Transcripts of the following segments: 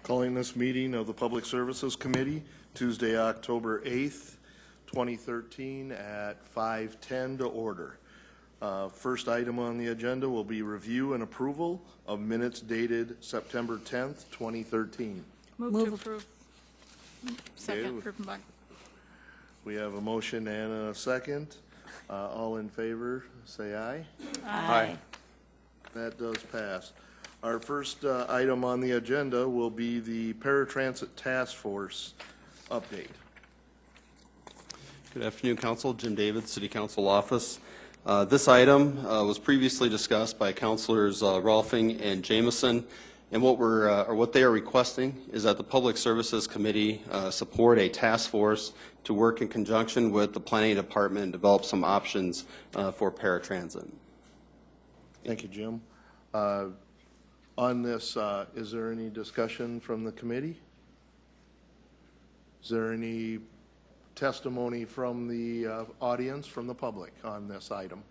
Calling this meeting of the Public Services Committee, Tuesday, October 8th, 2013 at 5:10 to order. First item on the agenda will be review and approval of minutes dated September 10th, 2013. Move to approve. Second, Kruppenbach. We have a motion and a second. All in favor, say aye. Aye. That does pass. Our first item on the agenda will be the Paratransit Task Force update. Good afternoon, Council. Jim David, City Council Office. This item was previously discussed by Councilors Rolfing and Jameson, and what they are requesting is that the Public Services Committee support a task force to work in conjunction with the Planning Department and develop some options for paratransit. Thank you, Jim. On this, is there any discussion from the committee? Is there any testimony from the audience, from the public on this item?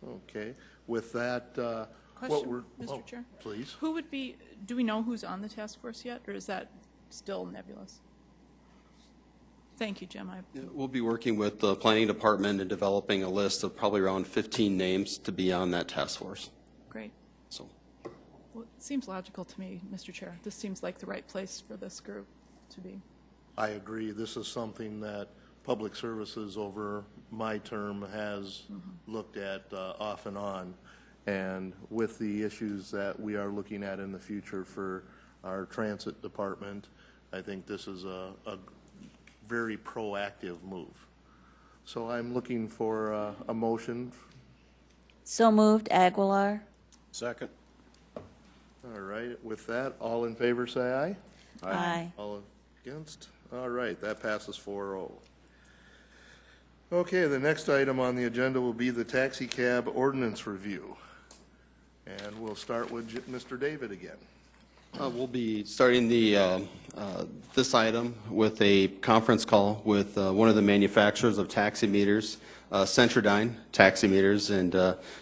Okay. With that, Question, Mr. Chair? Please. Who would be, do we know who's on the task force yet, or is that still nebulous? Thank you, Jim. We'll be working with the Planning Department and developing a list of probably around 15 names to be on that task force. Great. So. Well, it seems logical to me, Mr. Chair. This seems like the right place for this group to be. I agree. This is something that Public Services over my term has looked at off and on. And with the issues that we are looking at in the future for our transit department, I think this is a very proactive move. So I'm looking for a motion. So moved, Aguilar. Second. All right. With that, all in favor say aye. Aye. All against? All right. That passes 4-0. Okay. The next item on the agenda will be the taxi cab ordinance review. And we'll start with Mr. David again. We'll be starting this item with a conference call with one of the manufacturers of taximeters, Centrodyne taximeters, and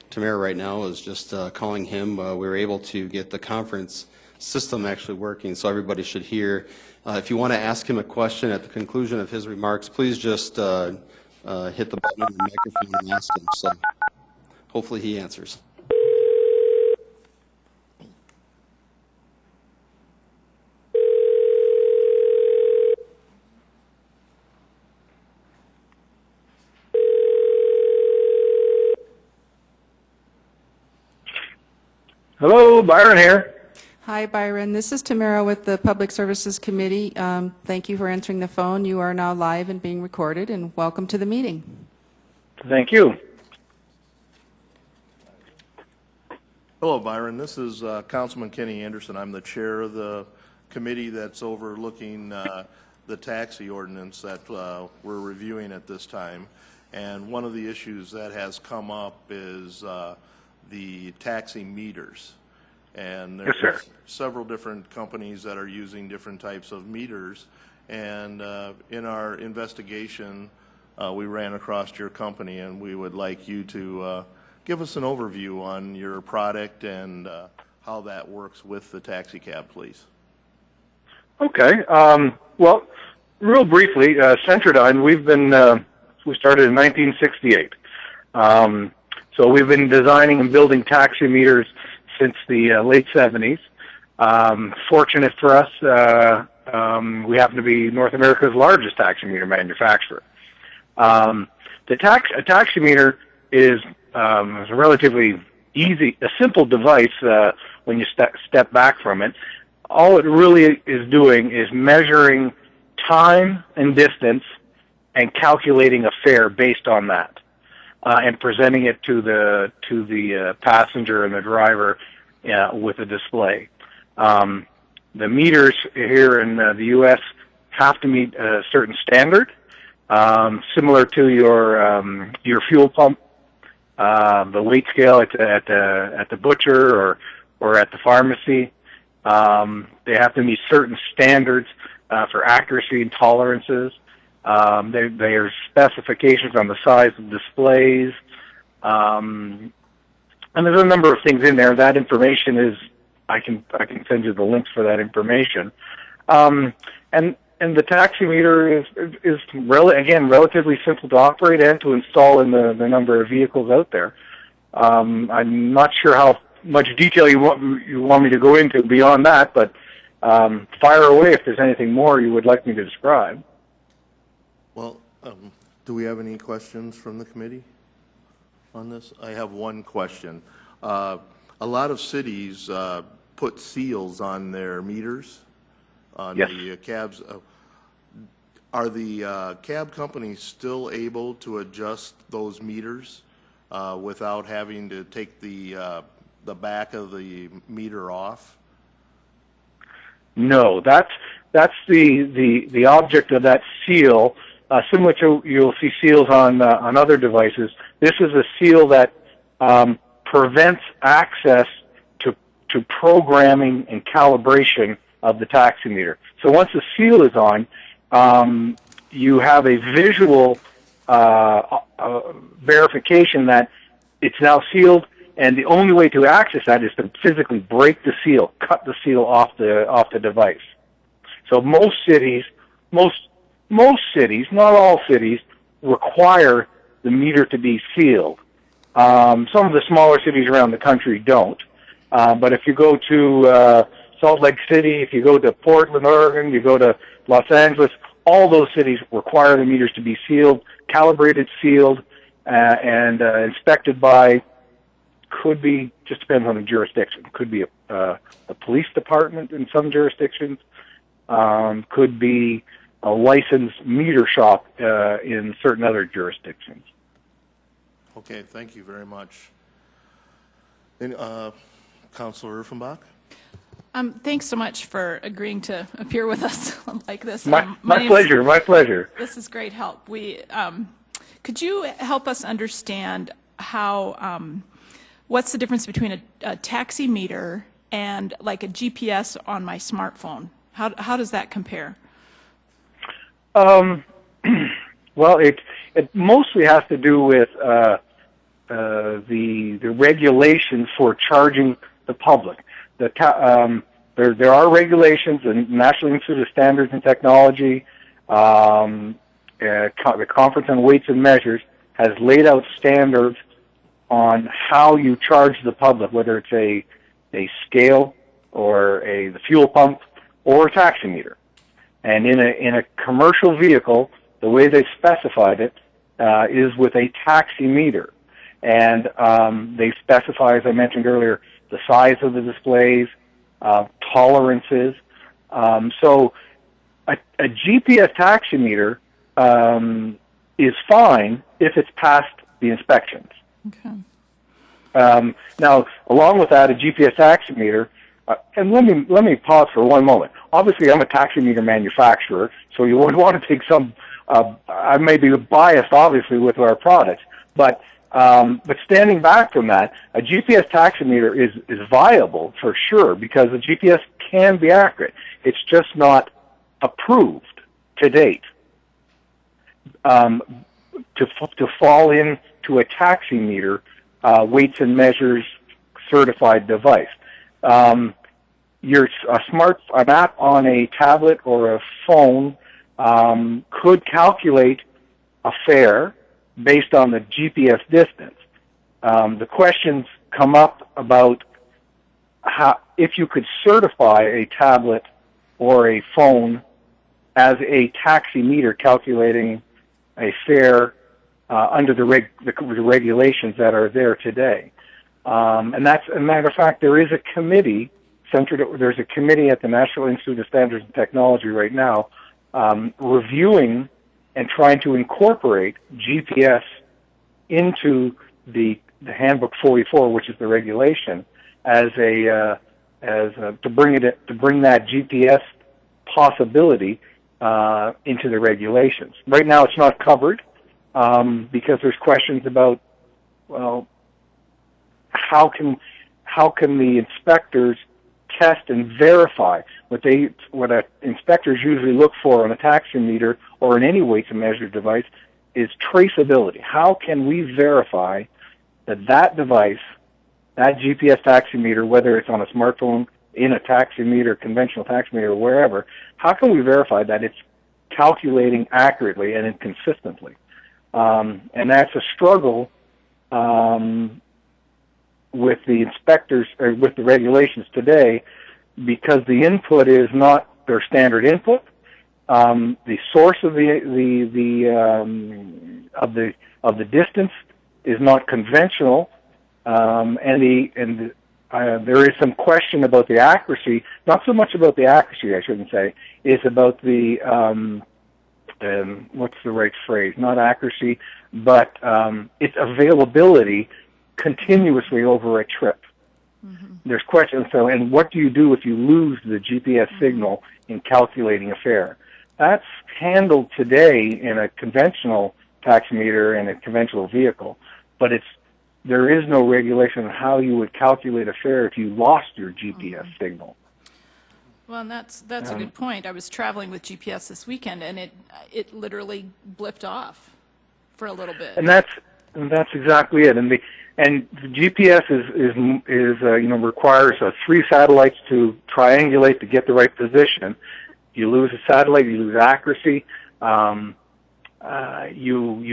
Tamara right now is just calling him. We were able to get the conference system actually working, so everybody should hear. If you want to ask him a question at the conclusion of his remarks, please just hit the button on the microphone and ask him. So hopefully he answers. Hello, Byron here. Hi, Byron. This is Tamara with the Public Services Committee. Thank you for answering the phone. You are now live and being recorded, and welcome to the meeting. Thank you. Hello, Byron. This is Councilman Kenny Anderson. I'm the chair of the committee that's overlooking the taxi ordinance that we're reviewing at this time. And one of the issues that has come up is the taxi meters. And there's several different companies that are using different types of meters. And in our investigation, we ran across your company, and we would like you to give us an overview on your product and how that works with the taxi cab, please. Okay. Well, real briefly, Centrodyne, we started in 1968. So we've been designing and building taximeters since the late 70s. Fortunate for us, we happen to be North America's largest taximeter manufacturer. A taximeter is a relatively easy, a simple device when you step back from it. All it really is doing is measuring time and distance and calculating a fare based on that. And presenting it to the passenger and the driver with a display. The meters here in the U.S. have to meet a certain standard, similar to your fuel pump, the weight scale at the butcher or at the pharmacy. They have to meet certain standards for accuracy and tolerances. There's specifications on the size of displays, and there's a number of things in there. That information I can send you the links for that information. And the taximeter is relatively simple to operate and to install in the number of vehicles out there. I'm not sure how much detail you want me to go into beyond that, but fire away if there's anything more you would like me to describe. Well, do we have any questions from the committee on this? I have one question. A lot of cities put seals on their meters, on Yes. the cabs. Are the cab companies still able to adjust those meters without having to take the back of the meter off? No, that's the object of that seal. Similar to you'll see seals on other devices. This is a seal that prevents access to programming and calibration of the taximeter. So once the seal is on, you have a visual verification that it's now sealed, and the only way to access that is to physically break the seal, cut the seal off the device. So most cities, not all cities, require the meter to be sealed. Some of the smaller cities around the country don't. But if you go to Salt Lake City, if you go to Portland, Oregon, you go to Los Angeles, all those cities require the meters to be sealed, calibrated, sealed, and inspected by, could be, just depends on the jurisdiction. Could be a police department in some jurisdictions, could be a licensed meter shop in certain other jurisdictions. Okay, thank you very much. And, Councilor Urfenbach? Thanks so much for agreeing to appear with us like this. My pleasure, my pleasure. This is great help. Could you help us understand how, what's the difference between a taximeter and like a GPS on my smartphone? How does that compare? Well, it mostly has to do with the regulations for charging the public. There are regulations, the National Institute of Standards and Technology, the Conference on Weights and Measures has laid out standards on how you charge the public, whether it's a scale or the fuel pump or a taximeter. And in a commercial vehicle, the way they've specified it is with a taximeter. And they specify, as I mentioned earlier, the size of the displays, tolerances. So a GPS taximeter is fine if it's passed the inspections. Okay. Now, along with that, a GPS taximeter, and let me pause for one moment. Obviously, I'm a taximeter manufacturer, so you would want to take some. I may be biased, obviously, with our products, but standing back from that, a GPS taximeter is viable for sure because the GPS can be accurate. It's just not approved to date to fall into a taximeter weights and measures certified device. An app on a tablet or a phone could calculate a fare based on the GPS distance. The questions come up about if you could certify a tablet or a phone as a taximeter calculating a fare under the regulations that are there today. And that's, as a matter of fact, there is a committee there's a committee at the National Institute of Standards and Technology right now reviewing and trying to incorporate GPS into the Handbook 44, which is the regulation, to bring that GPS possibility into the regulations. Right now, it's not covered because there's questions about, well, how can the inspectors test and verify what inspectors usually look for on a taximeter or in any weights and measures device is traceability. How can we verify that device, that GPS taximeter, whether it's on a smartphone in a taximeter, conventional taximeter, or wherever, how can we verify that it's calculating accurately and consistently? And that's a struggle with the inspectors, or with the regulations today, because the input is not their standard input. The source of the distance is not conventional, and there is some question about the accuracy. Not so much about the accuracy, I shouldn't say. It's about the what's the right phrase? Not accuracy, but its availability continuously over a trip. Mm-hmm. There's questions. So, and what do you do if you lose the GPS signal in calculating a fare? That's handled today in a conventional taximeter and a conventional vehicle, but there is no regulation on how you would calculate a fare if you lost your GPS signal. Well, and that's a good point. I was traveling with GPS this weekend, and it literally blipped off for a little bit. And that's exactly it. And the GPS is requires 3 satellites to triangulate to get the right position. You lose a satellite, you lose accuracy. You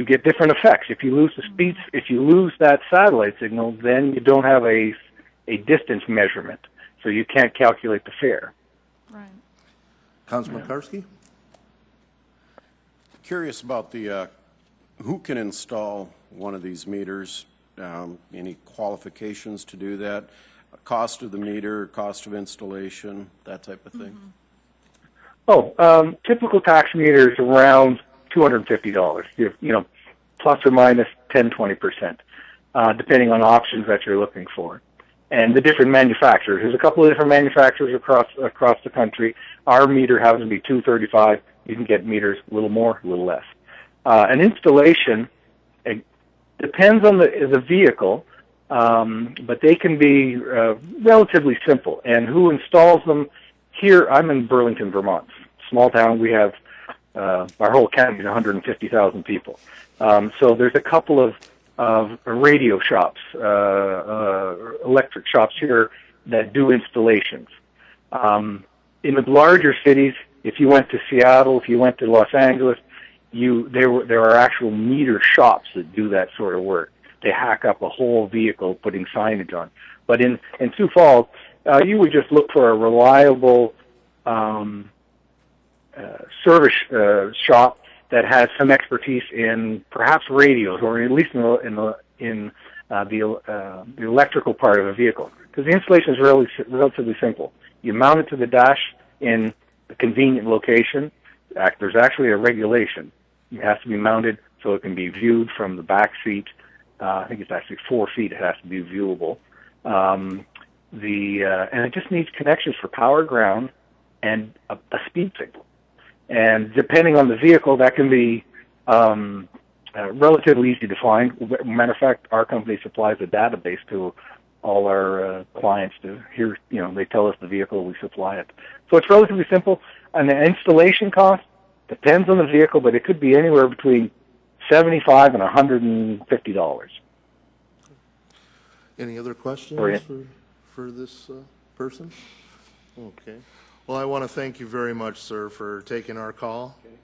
get different effects. If you lose the speeds, if you lose that satellite signal, then you don't have a distance measurement, so you can't calculate the fare. Right. Councilman Karski? Curious about the who can install one of these meters, any qualifications to do that, cost of the meter, cost of installation, that type of thing? Mm-hmm. Typical taximeter is around $250, plus or minus 10-20%, depending on options that you're looking for. And the different manufacturers. There's a couple of different manufacturers across the country. Our meter happens to be $235. You can get meters a little more, a little less. An installation, it depends on the vehicle, but they can be relatively simple. And who installs them? Here, I'm in Burlington, Vermont. Small town. We have our whole county is 150,000 people. So there's a couple of radio shops, electric shops here that do installations. In the larger cities, if you went to Seattle, if you went to Los Angeles, there are actual meter shops that do that sort of work. They hack up a whole vehicle putting signage on. But in Sioux Falls, you would just look for a reliable service shop that has some expertise in perhaps radios, or at least in the electrical part of a vehicle. Because the installation is relatively simple. You mount it to the dash in a convenient location. There's actually a regulation. It has to be mounted so it can be viewed from the back seat. I think it's actually 4 feet. It has to be viewable. And it just needs connections for power, ground, and a speed signal. And depending on the vehicle, that can be relatively easy to find. Matter of fact, our company supplies a database to all our clients to hear, they tell us the vehicle, we supply it. So it's relatively simple. And the installation cost depends on the vehicle, but it could be anywhere between $75 and $150. Any other questions for this person? Okay. Well, I want to thank you very much, sir, for taking our call. Okay.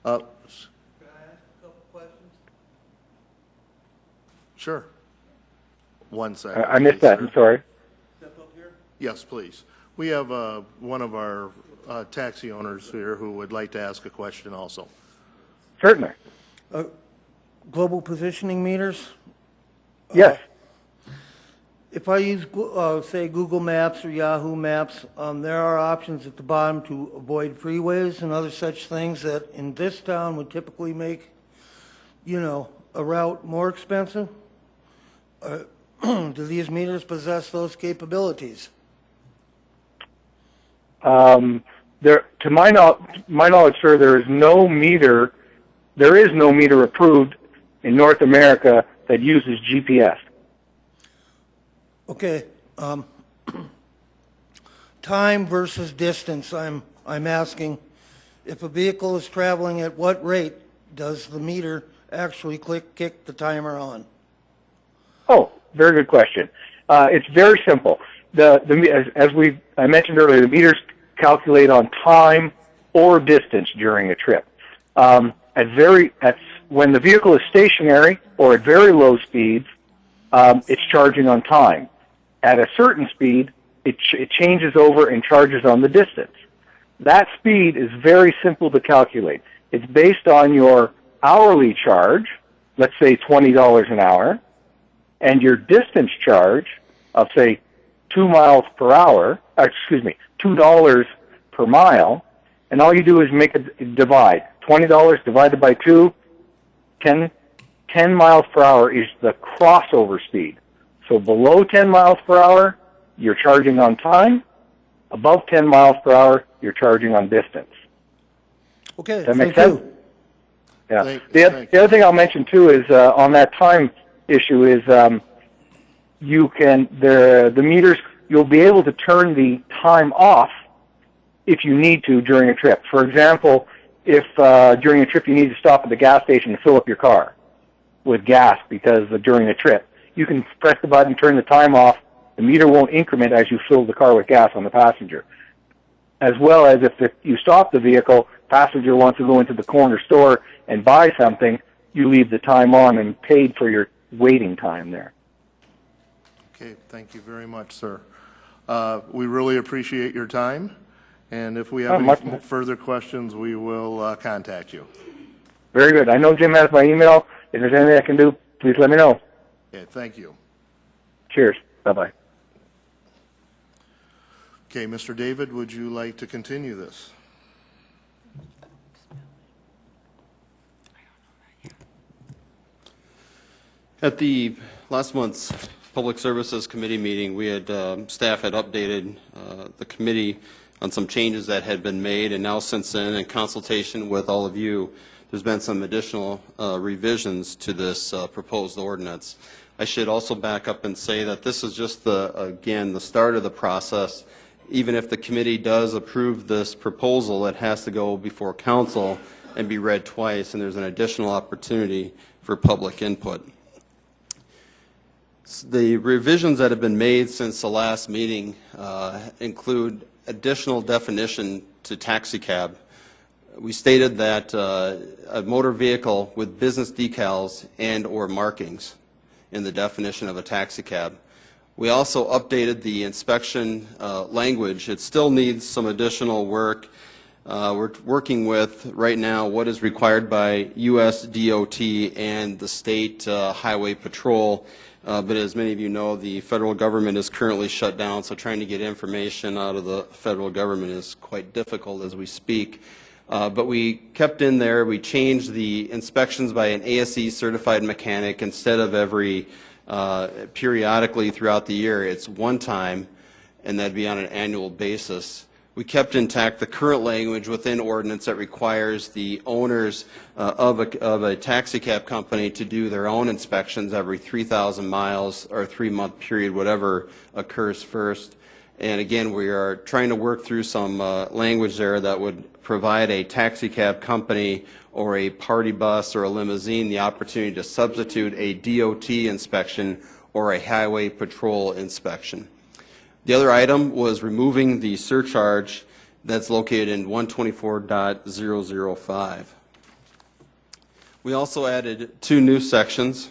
Can I ask a couple questions? Sure. 1 second. I missed that. Sir. I'm sorry. Step up here. Yes, please. We have one of our taxi owners here who would like to ask a question also. Certainly. Global positioning meters? Yes. If I use, say, Google Maps or Yahoo Maps, there are options at the bottom to avoid freeways and other such things that in this town would typically make, a route more expensive. Do these meters possess those capabilities? To my knowledge, sir, there is no meter approved in North America that uses GPS. Okay. Time versus distance. I'm asking, if a vehicle is traveling at what rate does the meter actually kick the timer on? Oh, very good question. It's very simple. I mentioned earlier, the meters calculate on time or distance during a trip. When the vehicle is stationary or at very low speeds, it's charging on time. At a certain speed, it changes over and charges on the distance. That speed is very simple to calculate. It's based on your hourly charge, let's say $20 an hour, and your distance charge of, say, 2 miles per hour, $2 per mile, and all you do is make a divide. $20 divided by 2, 10 miles per hour is the crossover speed. So below 10 miles per hour, you're charging on time. Above 10 miles per hour, you're charging on distance. Okay, Does that make thank sense? you. Yeah. The other thing I'll mention too is on that time issue is the meters, you'll be able to turn the time off if you need to during a trip. For example, if during a trip you need to stop at the gas station to fill up your car with gas because during a trip, you can press the button, turn the time off. The meter won't increment as you fill the car with gas on the passenger. As well as if you stop the vehicle, passenger wants to go into the corner store and buy something, you leave the time on and paid for your waiting time there. Okay, thank you very much, sir. We really appreciate your time, and if we have any further questions, we will contact you. Very good. I know Jim has my email. If there's anything I can do, please let me know. Okay, thank you. Cheers. Bye-bye. Okay, Mr. David, would you like to continue this? At the last month's Public Services Committee meeting, we had staff had updated the committee on some changes that had been made, and now since then, in consultation with all of you, there's been some additional revisions to this proposed ordinance. I should also back up and say that this is just again the start of the process. Even if the committee does approve this proposal, it has to go before council and be read twice, and there's an additional opportunity for public input. The revisions that have been made since the last meeting include additional definition to taxi cab. We stated that a motor vehicle with business decals and or markings in the definition of a taxi cab. We also updated the inspection language. It still needs some additional work. We're working with right now what is required by U.S. DOT and the state highway patrol. But as many of you know, the federal government is currently shut down, so trying to get information out of the federal government is quite difficult as we speak. But we kept in there, we changed the inspections by an ASE certified mechanic instead of every periodically throughout the year. It's one time, and that'd be on an annual basis. We kept intact the current language within ordinance that requires the owners of a taxi cab company to do their own inspections every 3,000 miles or a 3-month period, whatever occurs first. And again, we are trying to work through some language there that would provide a taxi cab company or a party bus or a limousine the opportunity to substitute a DOT inspection or a highway patrol inspection. The other item was removing the surcharge that's located in 124.005. We also added 2 new sections.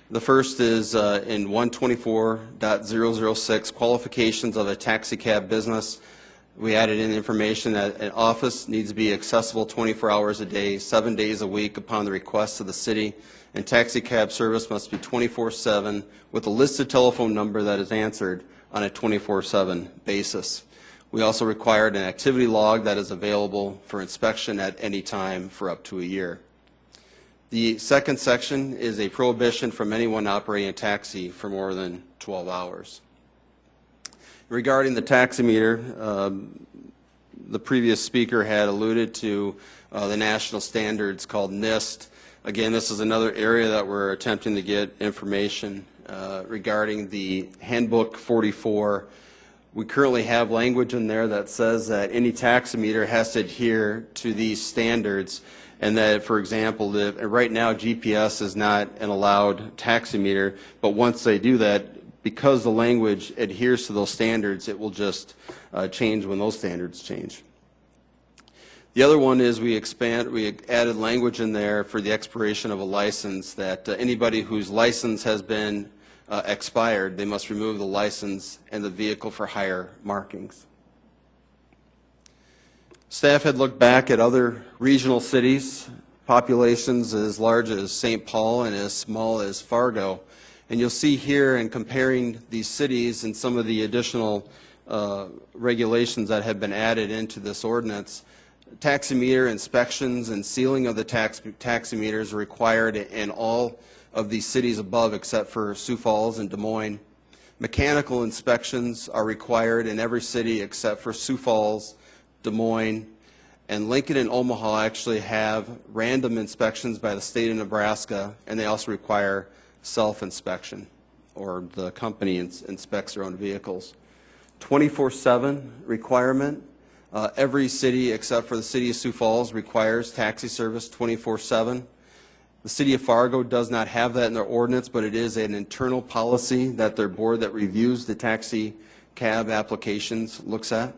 The first is in 124.006, qualifications of a taxi cab business. We added in information that an office needs to be accessible 24 hours a day, 7 days a week upon the request of the city, and taxi cab service must be 24/7 with a listed telephone number that is answered on a 24/7 basis. We also required an activity log that is available for inspection at any time for up to a year. The second section is a prohibition from anyone operating a taxi for more than 12 hours. Regarding the taximeter, the previous speaker had alluded to the national standards called NIST. Again, this is another area that we're attempting to get information regarding the Handbook 44. We currently have language in there that says that any taximeter has to adhere to these standards, and that, for example, right now GPS is not an allowed taximeter, but once they do that, because the language adheres to those standards, it will just change when those standards change. The other one is we added language in there for the expiration of a license that anybody whose license has been expired, they must remove the license and the vehicle for hire markings. Staff had looked back at other regional cities, populations as large as St. Paul and as small as Fargo. And you'll see here in comparing these cities and some of the additional regulations that have been added into this ordinance, taximeter inspections and sealing of the taximeters are required in all of these cities above except for Sioux Falls and Des Moines. Mechanical inspections are required in every city except for Sioux Falls, Des Moines, and Lincoln and Omaha actually have random inspections by the state of Nebraska, and they also require self-inspection, or the company inspects their own vehicles. 24/7 requirement. Every city except for the city of Sioux Falls requires taxi service 24/7. The city of Fargo does not have that in their ordinance, but it is an internal policy that their board that reviews the taxi cab applications looks at.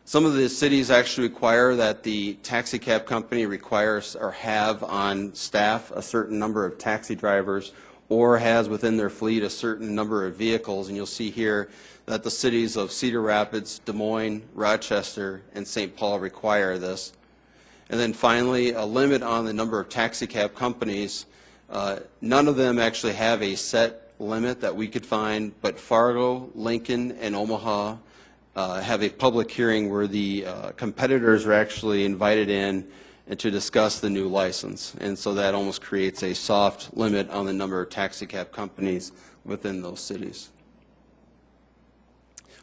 Some of the cities actually require that the taxi cab company requires or have on staff a certain number of taxi drivers or has within their fleet a certain number of vehicles, and you'll see here that the cities of Cedar Rapids, Des Moines, Rochester, and St. Paul require this. And then finally, a limit on the number of taxi cab companies. None of them actually have a set limit that we could find, but Fargo, Lincoln, and Omaha have a public hearing where the competitors are actually invited in and to discuss the new license. And so that almost creates a soft limit on the number of taxi cab companies within those cities.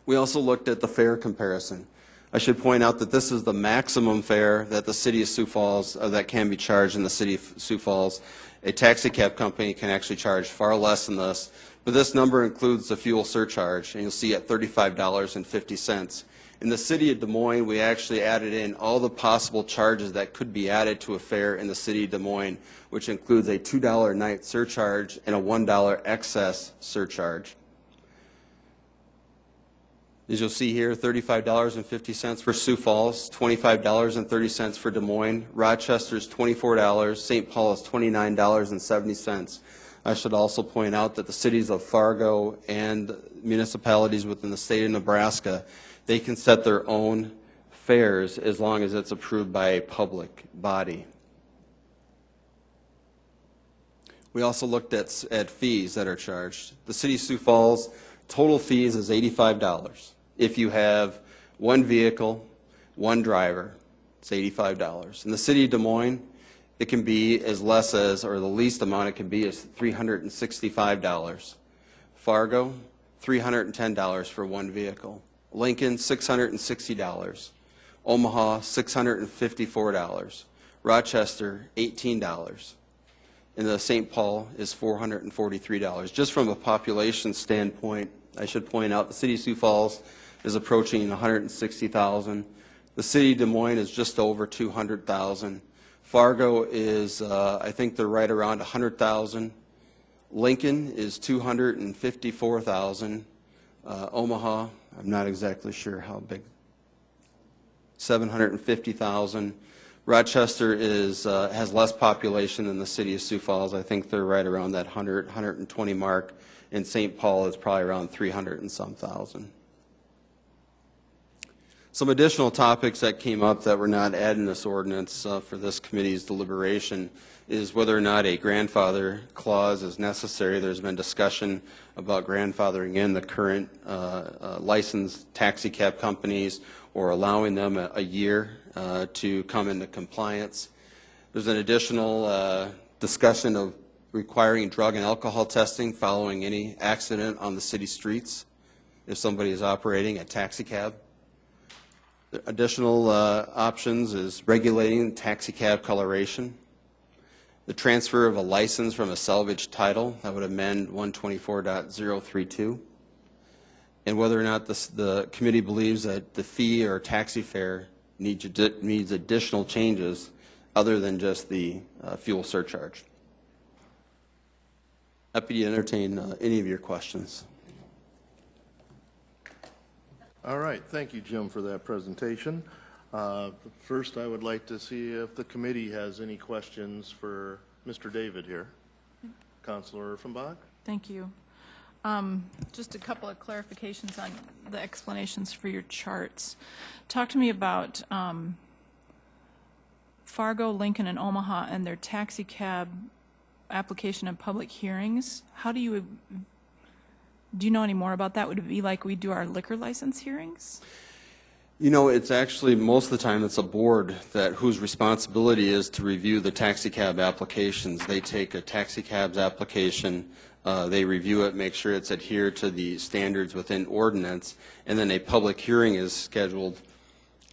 We also looked at the fare comparison. I should point out that this is the maximum fare that the city of Sioux Falls, that can be charged in the city of Sioux Falls. A taxi cab company can actually charge far less than this, but this number includes the fuel surcharge, and you'll see at $35.50. In the city of Des Moines, we actually added in all the possible charges that could be added to a fare in the city of Des Moines, which includes a $2 night surcharge and a $1 excess surcharge. As you'll see here, $35.50 for Sioux Falls, $25.30 for Des Moines, Rochester's $24, St. Paul is $29.70. I should also point out that the cities of Fargo and municipalities within the state of Nebraska, they can set their own fares as long as it's approved by a public body. We also looked at fees that are charged. The city of Sioux Falls, total fees is $85. If you have one vehicle, one driver, it's $85. In the city of Des Moines, it can be as less as, or the least amount it can be is $365. Fargo, $310 for one vehicle. Lincoln, $660. Omaha, $654. Rochester, $18. And the St. Paul is $443. Just from a population standpoint, I should point out the city of Sioux Falls is approaching 160,000. The city of Des Moines is just over 200,000. Fargo is, I think they're right around 100,000. Lincoln is 254,000. Omaha, I'm not exactly sure how big, 750,000. Rochester is, has less population than the city of Sioux Falls. I think they're right around that 120 mark. And St. Paul is probably around 300 and some thousand. Some additional topics that came up that were not added in this ordinance for this committee's deliberation is whether or not a grandfather clause is necessary. There's been discussion about grandfathering in the current licensed taxi cab companies or allowing them a year to come into compliance. There's an additional discussion of requiring drug and alcohol testing following any accident on the city streets if somebody is operating a taxi cab. The additional options is regulating taxi cab coloration, the transfer of a license from a salvage title, that would amend 124.032, and whether or not the committee believes that the fee or taxi fare needs additional changes other than just the fuel surcharge. Happy to entertain any of your questions. All right, thank you, Jim, for that presentation. First, I would like to see if the committee has any questions for Mr. David here. Councilor Offenbach? Thank you. Just a couple of clarifications on the explanations for your charts. Talk to me about Fargo, Lincoln, and Omaha and their taxi cab application and public hearings. How do you know any more about that? Would it be like we do our liquor license hearings? You know, it's actually, most of the time, it's a board whose responsibility is to review the taxi cab applications. They take a taxi cab's application, they review it, make sure it's adhered to the standards within ordinance, and then a public hearing is scheduled.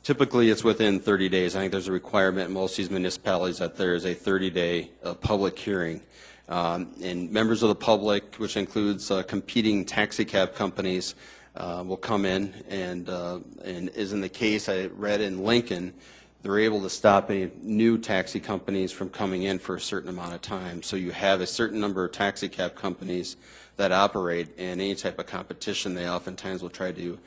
Typically, it's within 30 days. I think there's a requirement in most of these municipalities that there is a 30-day public hearing. And members of the public, which includes competing taxi cab companies, will come in, and as in the case I read in Lincoln, they're able to stop any new taxi companies from coming in for a certain amount of time. So you have a certain number of taxi cab companies that operate, and any type of competition they oftentimes will try to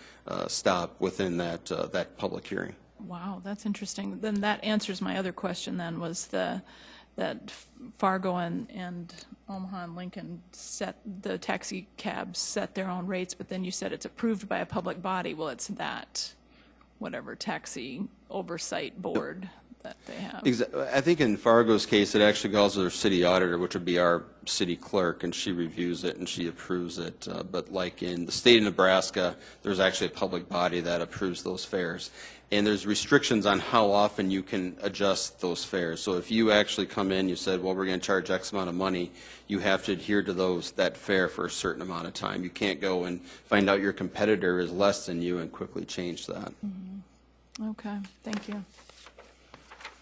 stop within that public hearing. Wow, that's interesting. Then that answers my other question then, was that Fargo and Omaha and Lincoln the taxi cabs set their own rates, but then you said it's approved by a public body. Well, it's that, whatever, taxi oversight board that they have. I think in Fargo's case, it actually goes to their city auditor, which would be our city clerk, and she reviews it and she approves it. But like in the state of Nebraska, there's actually a public body that approves those fares. And there's restrictions on how often you can adjust those fares. So if you actually come in, you said, well, we're going to charge X amount of money, you have to adhere to that fare for a certain amount of time. You can't go and find out your competitor is less than you and quickly change that. Mm-hmm. Okay, thank you.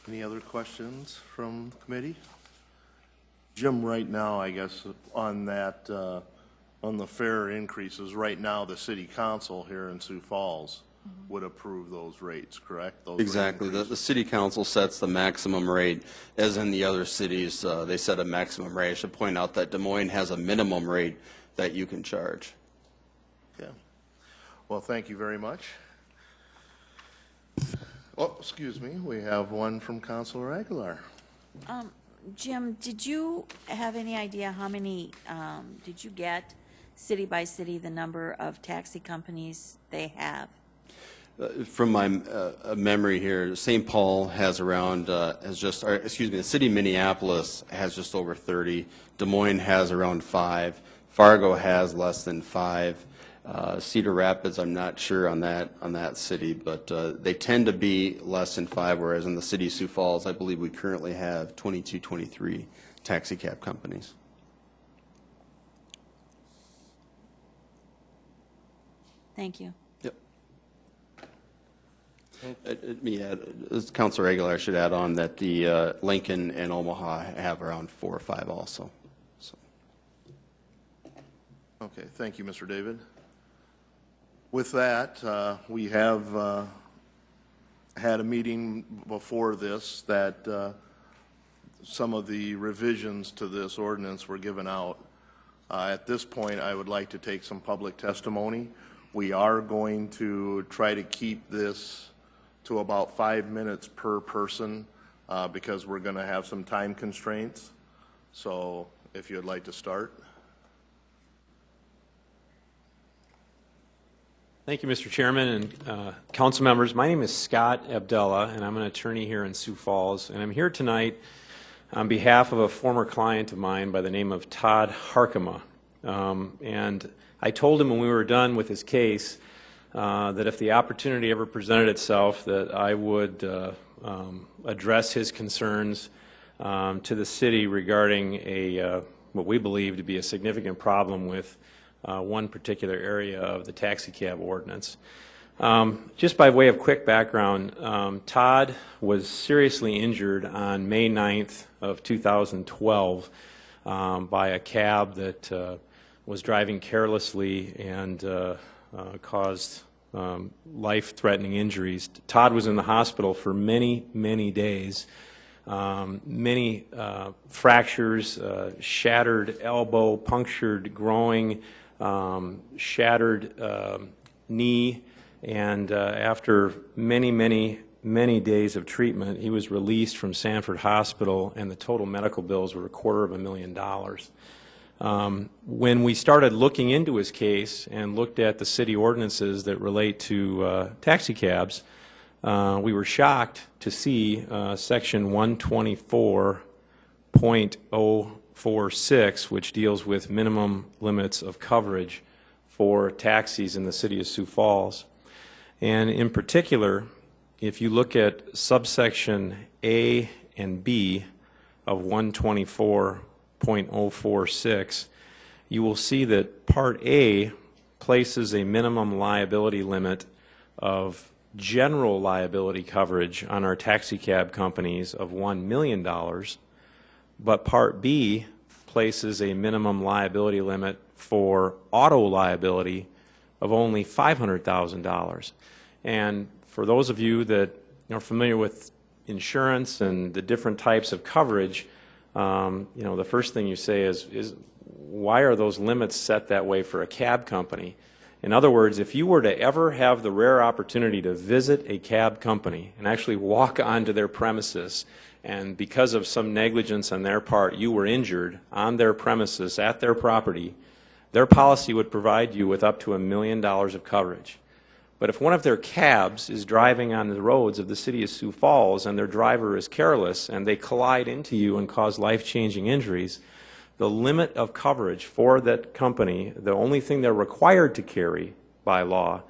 Any other questions from the committee? Jim, right now, I guess, on that, on the fare increases, right now the city council here in Sioux Falls would approve those rates, correct? Those exactly. The city council sets the maximum rate, as in the other cities, they set a maximum rate. I should point out that Des Moines has a minimum rate that you can charge. Okay. Well, thank you very much. Oh, excuse me. We have one from Councilor Aguilar. Jim, did you have any idea how many, did you get city by city the number of taxi companies they have? From my memory here, St. Paul has around, the city of Minneapolis has just over 30. Des Moines has around 5. Fargo has less than 5. Cedar Rapids, I'm not sure on that city, but they tend to be less than 5, whereas in the city of Sioux Falls, I believe we currently have 22, 23 taxi cab companies. Thank you. Yep. As Councilor Aguilar should add on that the Lincoln and Omaha have around 4 or 5 also. So. Okay, thank you, Mr. David. With that, we have had a meeting before this that some of the revisions to this ordinance were given out. At this point, I would like to take some public testimony. We are going to try to keep this to about 5 minutes per person because we're going to have some time constraints. So if you'd like to start. Thank you, Mr. Chairman and council members. My name is Scott Abdella, and I'm an attorney here in Sioux Falls. And I'm here tonight on behalf of a former client of mine by the name of Todd Harkema. And I told him when we were done with his case that if the opportunity ever presented itself, that I would address his concerns to the city regarding what we believe to be a significant problem with one particular area of the taxi cab ordinance. Just by way of quick background, Todd was seriously injured on May 9th of 2012 by a cab that was driving carelessly and caused life-threatening injuries. Todd was in the hospital for many, many days. many fractures, shattered elbow, punctured groin, shattered knee, and after many days of treatment, he was released from Sanford Hospital, and the total medical bills were $250,000. When we started looking into his case and looked at the city ordinances that relate to taxi cabs, we were shocked to see section 124.046, which deals with minimum limits of coverage for taxis in the city of Sioux Falls. And in particular, if you look at subsection A and B of 124.046, you will see that Part A places a minimum liability limit of general liability coverage on our taxi cab companies of $1 million, but Part B places a minimum liability limit for auto liability of only $500,000. And for those of you that are familiar with insurance and the different types of coverage, the first thing you say is why are those limits set that way for a cab company? In other words, if you were to ever have the rare opportunity to visit a cab company and actually walk onto their premises, and because of some negligence on their part you were injured on their premises at their property, their policy would provide you with up to $1 million of coverage. But if one of their cabs is driving on the roads of the city of Sioux Falls and their driver is careless and they collide into you and cause life-changing injuries, the limit of coverage for that company, the only thing they're required to carry by law,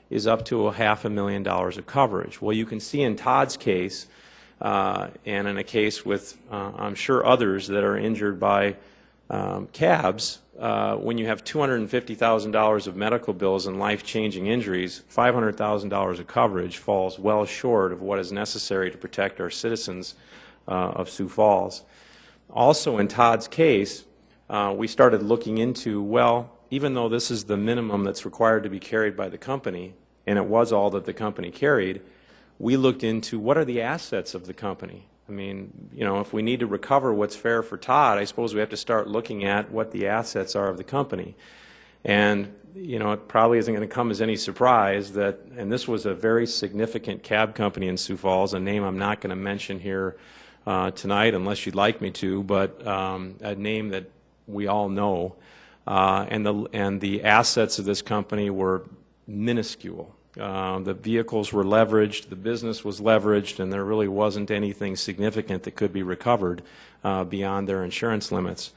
is up to $500,000 of coverage. Well, you can see in Todd's case, and in a case with, I'm sure, others that are injured by cabs, when you have $250,000 of medical bills and life-changing injuries, $500,000 of coverage falls well short of what is necessary to protect our citizens of Sioux Falls. Also, in Todd's case, we started looking into, well, even though this is the minimum that's required to be carried by the company, and it was all that the company carried, we looked into what are the assets of the company. I mean, if we need to recover what's fair for Todd, I suppose we have to start looking at what the assets are of the company. And, it probably isn't going to come as any surprise that, and this was a very significant cab company in Sioux Falls, a name I'm not going to mention here tonight unless you'd like me to, but a name that we all know. And the assets of this company were minuscule. The vehicles were leveraged, the business was leveraged, and there really wasn't anything significant that could be recovered beyond their insurance limits.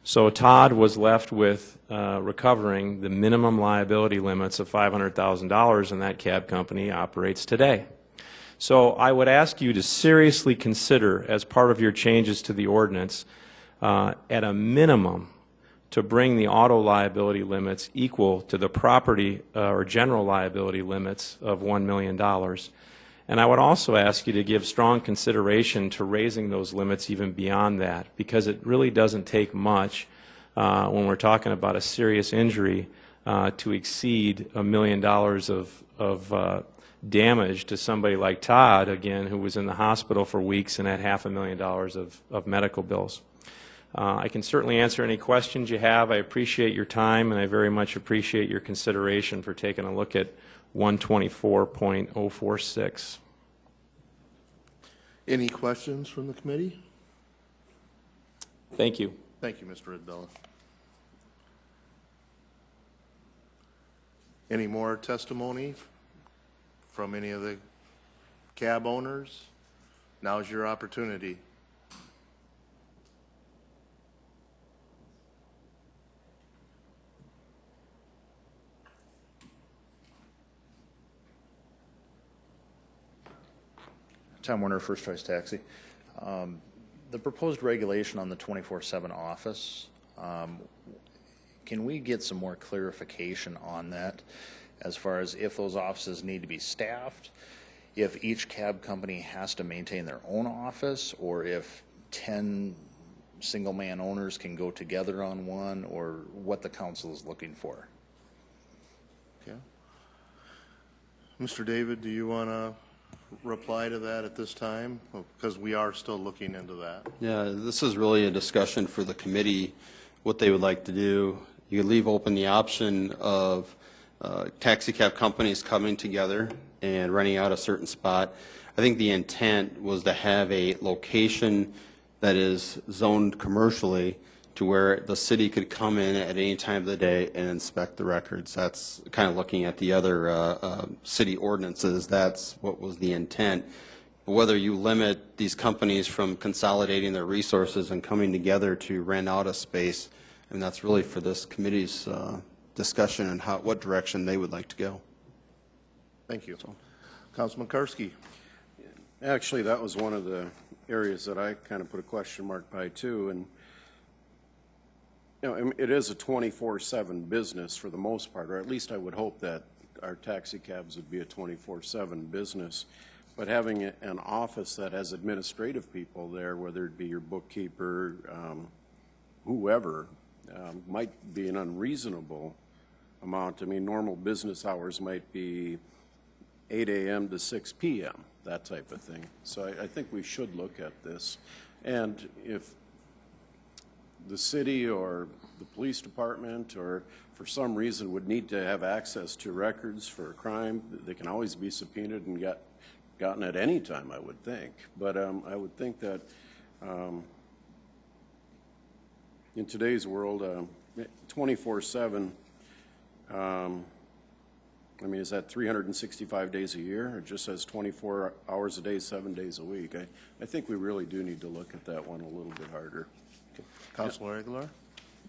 So Todd was left with recovering the minimum liability limits of $500,000, and that cab company operates today. So I would ask you to seriously consider, as part of your changes to the ordinance, at a minimum, to bring the auto liability limits equal to the property or general liability limits of $1 million. And I would also ask you to give strong consideration to raising those limits even beyond that, because it really doesn't take much when we're talking about a serious injury to exceed $1 million of damage to somebody like Todd, again, who was in the hospital for weeks and had $500,000 of medical bills. I can certainly answer any questions you have. I appreciate your time, and I very much appreciate your consideration for taking a look at 124.046. Any questions from the committee? Thank you. Thank you, Mr. Abdullah. Any more testimony from any of the cab owners? Now's your opportunity. Tom Werner, First Choice Taxi. The proposed regulation on the 24/7 office, can we get some more clarification on that as far as if those offices need to be staffed, if each cab company has to maintain their own office, or if 10 single-man owners can go together on one, or what the council is looking for? Okay. Mr. David, do you want to reply to that at this time? Because we are still looking into that. Yeah, this is really a discussion for the committee, what they would like to do. You could leave open the option of taxi cab companies coming together and renting out a certain spot. I think the intent was to have a location that is zoned commercially to where the city could come in at any time of the day and inspect the records. That's kind of looking at the other city ordinances. That's what was the intent. Whether you limit these companies from consolidating their resources and coming together to rent out a space, and that's really for this committee's discussion and what direction they would like to go. Thank you. Councilman Karski. Actually, that was one of the areas that I kind of put a question mark by too. And you know, it is a 24/7 business for the most part, or at least I would hope that our taxi cabs would be a 24/7 business. But having an office that has administrative people there, whether it be your bookkeeper, whoever, might be an unreasonable amount. I mean, normal business hours might be 8 a.m. to 6 p.m., that type of thing. So I think we should look at this. And if the city or the police department or for some reason would need to have access to records for a crime, they can always be subpoenaed and gotten at any time, I would think. But I would think that in today's world, 24/7, I mean, is that 365 days a year, or just says 24 hours a day, 7 days a week? I think we really do need to look at that one a little bit harder. Councilor Aguilar?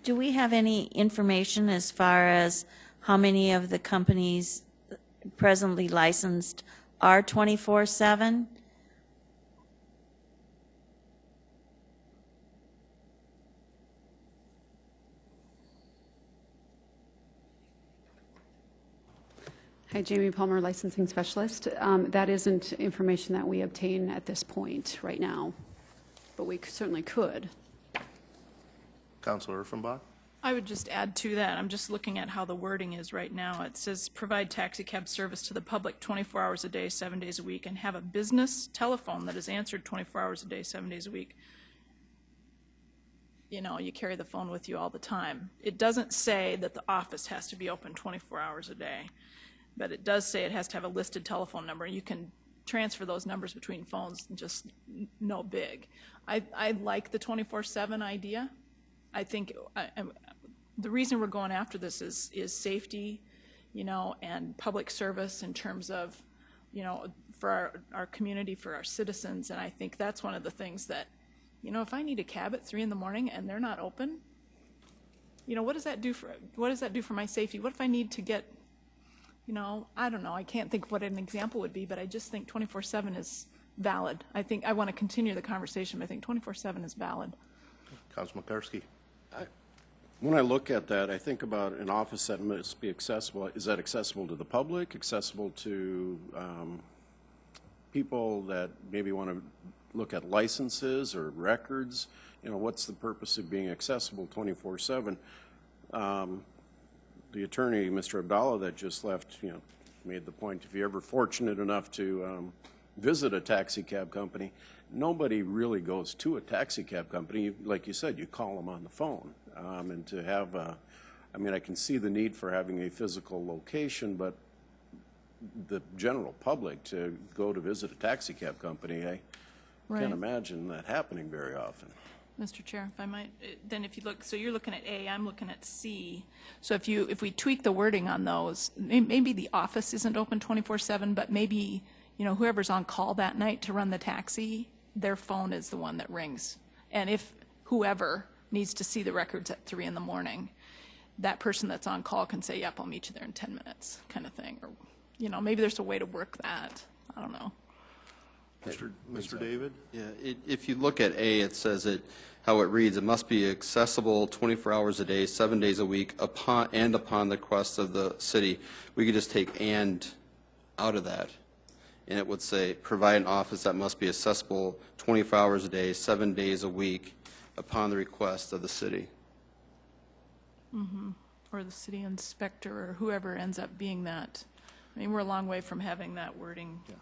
Do we have any information as far as how many of the companies presently licensed are 24/7? Hi, Jamie Palmer, licensing specialist. That isn't information that we obtain at this point right now, but we certainly could. Councilor Urfenbach? I would just add to that, I'm just looking at how the wording is right now. It says provide taxi cab service to the public 24 hours a day, 7 days a week, and have a business telephone that is answered 24 hours a day, 7 days a week. You know, you carry the phone with you all the time. It doesn't say that the office has to be open 24 hours a day, but it does say it has to have a listed telephone number. You can transfer those numbers between phones, just no big. I like the 24/7 idea. I think the reason we're going after this is safety, you know, and public service in terms of, you know, for our community, for our citizens. And I think that's one of the things that, you know, if I need a cab at 3 in the morning and they're not open, you know, what does that do for my safety? What if I need to get, you know, I don't know, I can't think of what an example would be, but I just think 24/7 is valid. I think I want to continue the conversation, but I think 24/7 is valid. Councilman Karski? When I look at that, I think about an office that must be accessible. Is that accessible to the public, accessible to people that maybe want to look at licenses or records? You know, what's the purpose of being accessible 24/7? The attorney, Mr. Abdallah, that just left, you know, made the point, if you're ever fortunate enough to visit a taxi cab company, nobody really goes to a taxi cab company. Like you said, you call them on the phone. And to have I mean, I can see the need for having a physical location, but the general public to go to visit a taxi cab company, I can't imagine that happening very often. Mr. Chair, if I might, then if you look, so you're looking at A, I'm looking at C. So if we tweak the wording on those, maybe the office isn't open 24/7, but maybe, you know, whoever's on call that night to run the taxi, their phone is the one that rings. And if whoever needs to see the records at 3 in the morning, that person that's on call can say, yep, I'll meet you there in 10 minutes, kind of thing. Or, you know, maybe there's a way to work that. I don't know. Mr. David? Yeah, if you look at A, it says how it reads, it must be accessible 24 hours a day, 7 days a week, upon the request of the city. We could just take "and" out of that, and it would say, provide an office that must be accessible 24 hours a day, 7 days a week, upon the request of the city. Mm-hmm. Or the city inspector, or whoever ends up being that. I mean, we're a long way from having that wording. Yeah.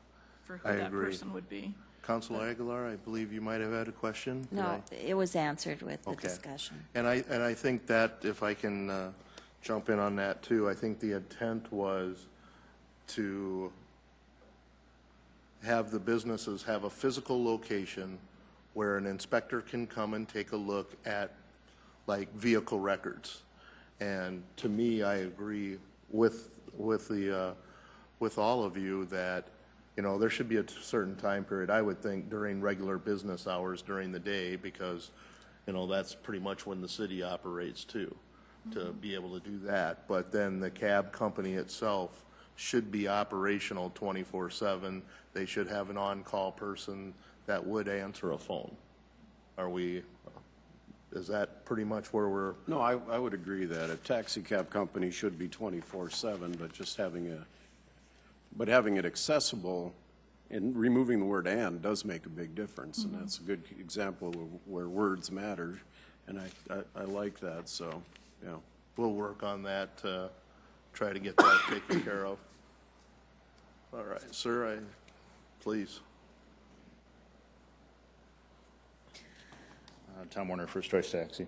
for who I that agree. person would be. Councilor Aguilar, I believe you might have had a question? Did No, I- it was answered with the Okay. discussion. And I think that, if I can jump in on that too, I think the intent was to have the businesses have a physical location where an inspector can come and take a look at, like, vehicle records. And to me, I agree with all of you that, you know, there should be a certain time period, I would think, during regular business hours during the day, because, you know, that's pretty much when the city operates too, to be able to do that. But then the cab company itself should be operational 24/7. They should have an on-call person that would answer a phone. Is that pretty much where we're? No, I would agree that a taxi cab company should be 24/7, but just having it accessible and removing the word "and" does make a big difference, and that's a good example of where words matter, and I like that, so, yeah. We'll work on that, try to get that taken care of. All right, sir, please. Tom Warner, First Choice Taxi.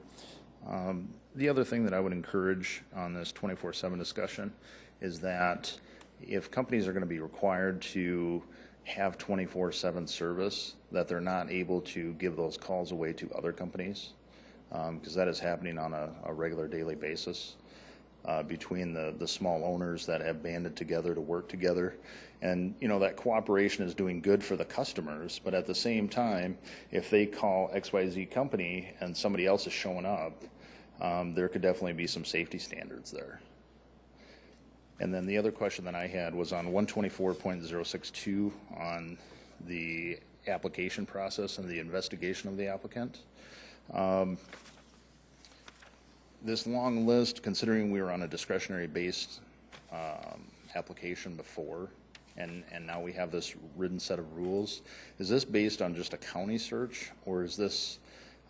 The other thing that I would encourage on this 24/7 discussion is that if companies are going to be required to have 24/7 service, that they're not able to give those calls away to other companies, because that is happening on a regular daily basis between the small owners that have banded together to work together. And, you know, that cooperation is doing good for the customers, but at the same time, if they call XYZ company and somebody else is showing up, there could definitely be some safety standards there. And then the other question that I had was on 124.062 on the application process and the investigation of the applicant. This long list, considering we were on a discretionary based application before, and now we have this written set of rules, is this based on just a county search, or is this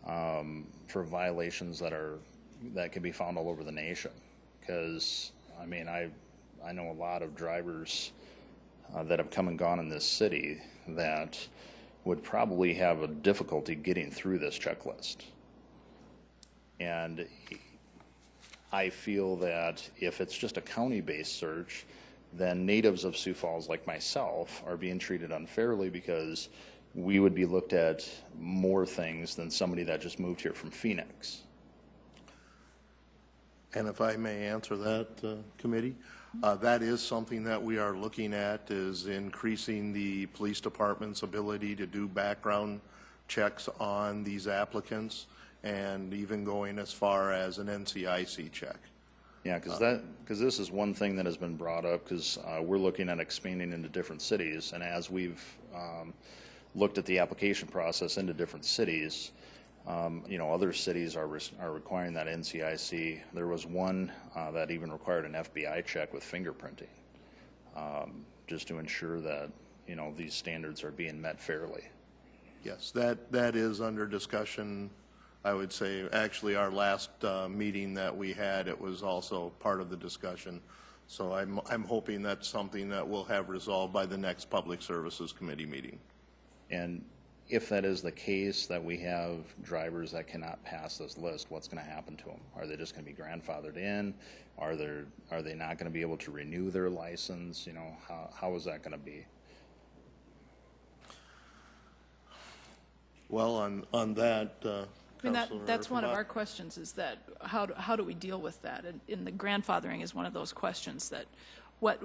for violations that can be found all over the nation? Because, I mean, I know a lot of drivers that have come and gone in this city that would probably have a difficulty getting through this checklist. And I feel that if it's just a county-based search, then natives of Sioux Falls like myself are being treated unfairly, because we would be looked at more things than somebody that just moved here from Phoenix. And if I may answer that, committee, that is something that we are looking at, is increasing the police department's ability to do background checks on these applicants, and even going as far as an NCIC check. Yeah, because this is one thing that has been brought up, because we're looking at expanding into different cities, and as we've looked at the application process into different cities, you know, other cities are requiring that NCIC. There was one that even required an FBI check with fingerprinting, just to ensure that, you know, these standards are being met fairly. Yes, that is under discussion. I would say, actually, our last meeting that we had, it was also part of the discussion. So I'm hoping that's something that we'll have resolved by the next Public Services Committee meeting. And if that is the case, that we have drivers that cannot pass this list, what's going to happen to them? Are they just going to be grandfathered in? Are they not going to be able to renew their license? You know, how is that going to be? Well, on that, I mean, that's one of our questions, is that how do we deal with that? And the grandfathering is one of those questions, that what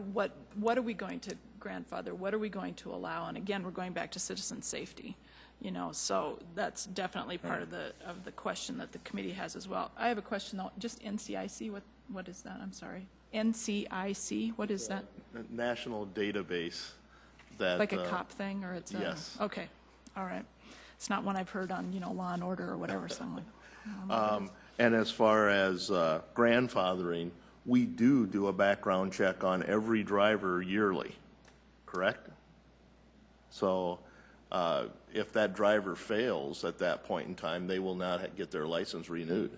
are we going to grandfather? What are we going to allow? And again, we're going back to citizen safety, you know, so that's definitely part of the question that the committee has as well. I have a question though, just NCIC, what is that? I'm sorry. NCIC, what is that? National database that. Like a cop thing, or it's yes. Okay, all right. It's not one I've heard on, you know, Law and Order or whatever. So I'm like, and as far as grandfathering, we do a background check on every driver yearly, correct? So if that driver fails at that point in time, they will not get their license renewed.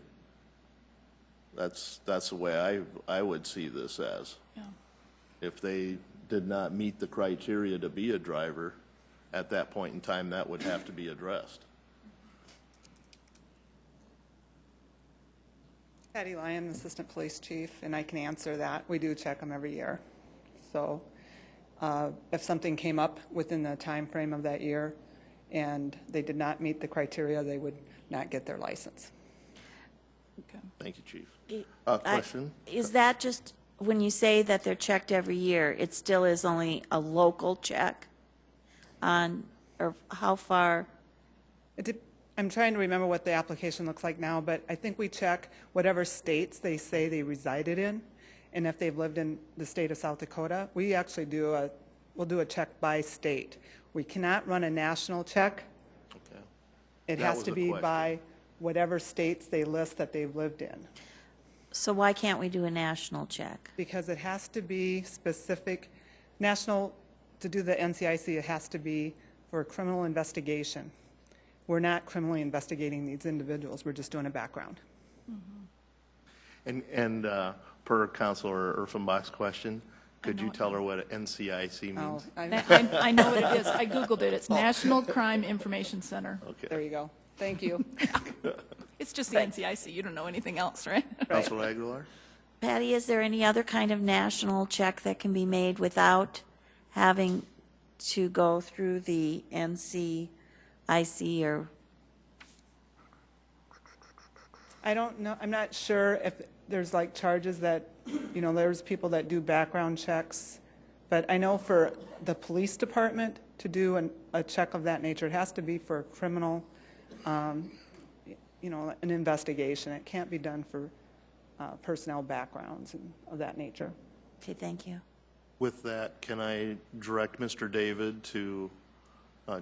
That's the way I would see this as. yeah. If they did not meet the criteria to be a driver, at that point in time, that would have to be addressed. Patty Lyon, Assistant Police Chief, and I can answer that. We do check them every year. So if something came up within the time frame of that year and they did not meet the criteria, they would not get their license. Okay. Thank you, Chief. Question? Is that just, when you say that they're checked every year, it still is only a local check on, or how far? I'm trying to remember what the application looks like now, but I think we check whatever states they say they resided in. And if they've lived in the state of South Dakota, we actually we'll do a check by state. We cannot run a national check. Okay. It That has was to the be question. by whatever states they list that they've lived in. So why can't we do a national check? Because it has to be specific, national, to do the NCIC, it has to be for a criminal investigation. We're not criminally investigating these individuals, we're just doing a background. And per Councilor Urfenbach's question, could you tell her what NCIC means? I know what it is. I Googled it. It's National Crime Information Center. Okay. There you go. Thank you. It's just the NCIC. You don't know anything else, right? Councilor Aguilar? Patty, is there any other kind of national check that can be made without having to go through the NCIC or? I don't know, I'm not sure if there's like charges that, you know, there's people that do background checks, but I know for the police department to do a check of that nature, it has to be for criminal, you know, an investigation. It can't be done for personnel backgrounds and of that nature. Okay, thank you. With that, can I direct Mr. David to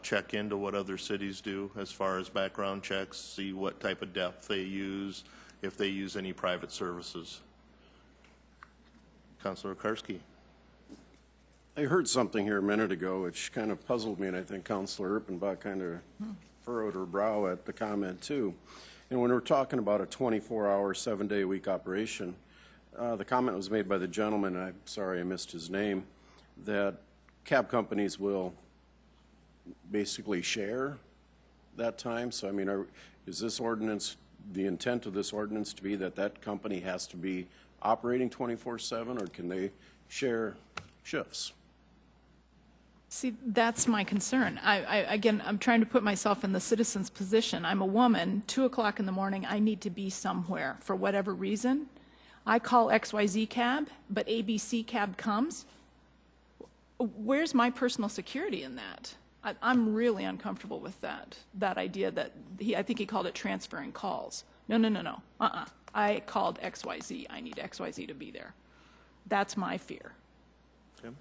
check into what other cities do as far as background checks, see what type of depth they use, if they use any private services? Councilor Karski. I heard something here a minute ago which kind of puzzled me, and I think Councilor Erpenbach kind of furrowed her brow at the comment too. And when we're talking about a 24-hour, 7-day-a-week operation, the comment was made by the gentleman, and I'm sorry I missed his name, that cab companies will basically share that time. So I mean, is this ordinance, the intent of this ordinance to be that that company has to be operating 24/7, or can they share shifts? See, that's my concern. Again, I'm trying to put myself in the citizen's position. I'm a woman, 2 o'clock in the morning, I need to be somewhere for whatever reason. I call XYZ cab, but ABC cab comes. Where's my personal security in that? I'm really uncomfortable with that idea that I think he called it transferring calls. No. I called XYZ. I need XYZ to be there. That's my fear. Okay.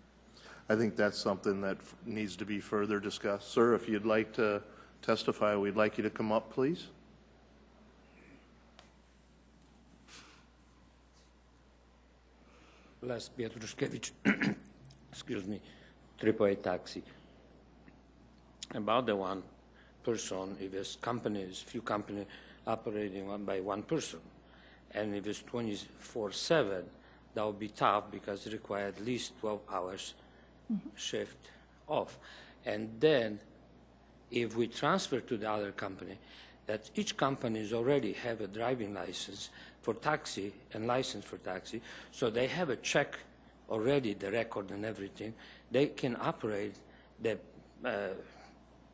I think that's something that needs to be further discussed. Sir, if you'd like to testify, we'd like you to come up, please. Les Pietruszkiewicz, excuse me, AAA taxi. About the one person, if it's companies, few company operating by one person, and if it's 24/7, that would be tough because it requires at least 12 hours shift off. And then if we transfer to the other company, that each company is already have a driving license for taxi and license for taxi, so they have a check already, the record and everything. They can operate the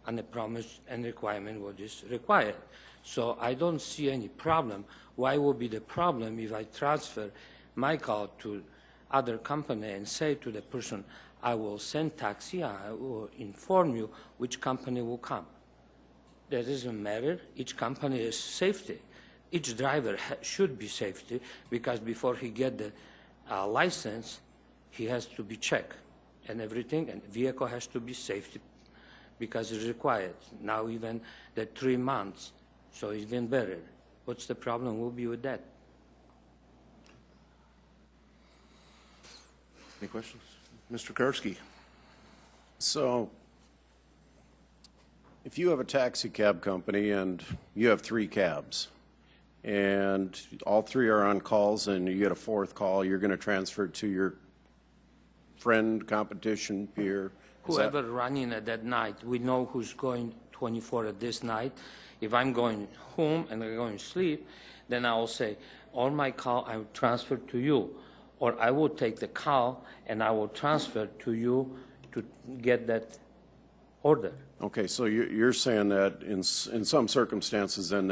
on the promise and requirement what is required. So I don't see any problem. Why would be the problem if I transfer my car to other company and say to the person, I will send taxi, I will inform you which company will come. That doesn't matter. Each company is safety. Each driver should be safety because before he get the license, he has to be checked and everything, and the vehicle has to be safety because it's required. Now even the 3 months, so even better. What's the problem will be with that? Any questions? Mr. Karski. So if you have a taxi cab company and you have 3 cabs and all 3 are on calls and you get a 4th call, you're going to transfer to your friend, competition, peer? Is that- Whoever running at that night, we know who's going 24 at this night. If I'm going home and I'm going to sleep, then I will say, all my call I will transfer to you. Or I will take the call and I will transfer to you to get that order. Okay, so you're saying that in some circumstances then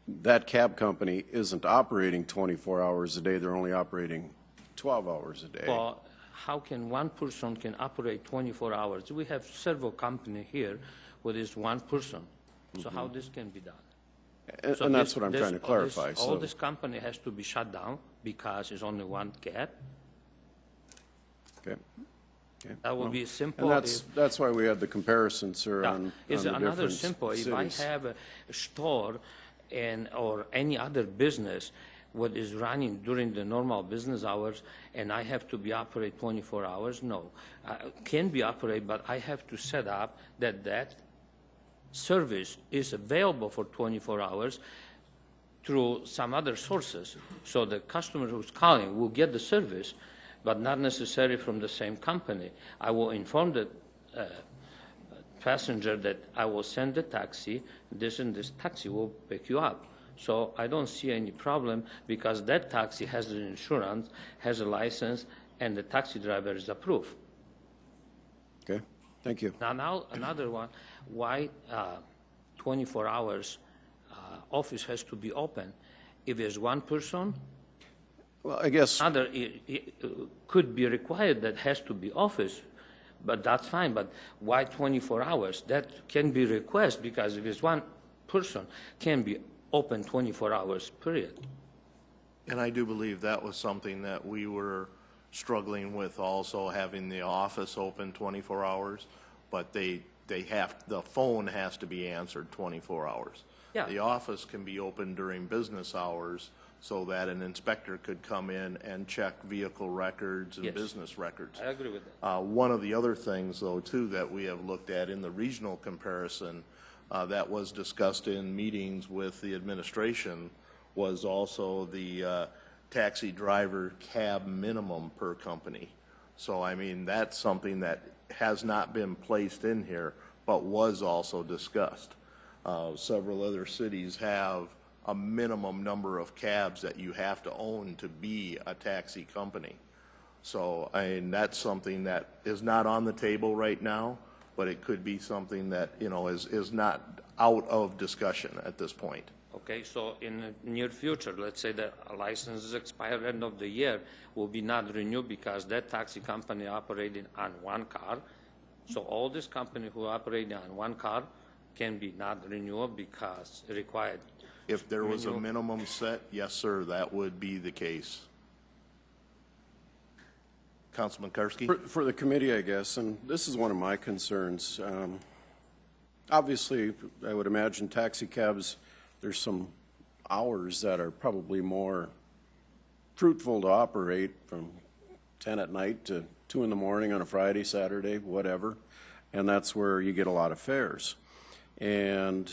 that cab company isn't operating 24 hours a day, they're only operating 12 hours a day. Well, how can one person can operate 24 hours? We have several companies here where there's one person. So how this can be done? And that's what I'm trying to clarify. All this company has to be shut down because it's only one cab. Okay. Okay. That would be simple. And that's why we had the comparison, sir, Yeah. on Is the another different simple. cities. If I have a store or any other business what is running during the normal business hours and I have to be operate 24 hours, no. Can be operate, but I have to set up that service is available for 24 hours through some other sources. So the customer who's calling will get the service, but not necessarily from the same company. I will inform the passenger that I will send the taxi, this and this taxi will pick you up. So I don't see any problem because that taxi has the insurance, has a license, and the taxi driver is approved. Okay, thank you. Now another one, why 24 hours office has to be open? If there's one person, well, I guess another it could be required that has to be office, but that's fine. But why 24 hours? That can be request because if it's one person, can be open 24 hours, period. And I do believe that was something that we were struggling with also, having the office open 24 hours, but the phone has to be answered 24 hours. Yeah. The office can be open during business hours so that an inspector could come in and check vehicle records and Yes. business records. I agree with that. One of the other things, though, too, that we have looked at in the regional comparison that was discussed in meetings with the administration was also the taxi driver cab minimum per company. So, I mean, that's something that has not been placed in here, but was also discussed. Several other cities have a minimum number of cabs that you have to own to be a taxi company. So, I mean, that's something that is not on the table right now, but it could be something that, you know, is not out of discussion at this point. Okay, so in the near future, let's say the license is expired end of the year, will be not renewed because that taxi company operating on one car. So all this company who operating on one car can be not renewed because required. If there was a minimum set, yes, sir, that would be the case. Councilman Karski? For the committee, I guess, and this is one of my concerns. Obviously, I would imagine taxi cabs, there's some hours that are probably more fruitful to operate, from 10 at night to 2 in the morning on a Friday, Saturday, whatever, and that's where you get a lot of fares. And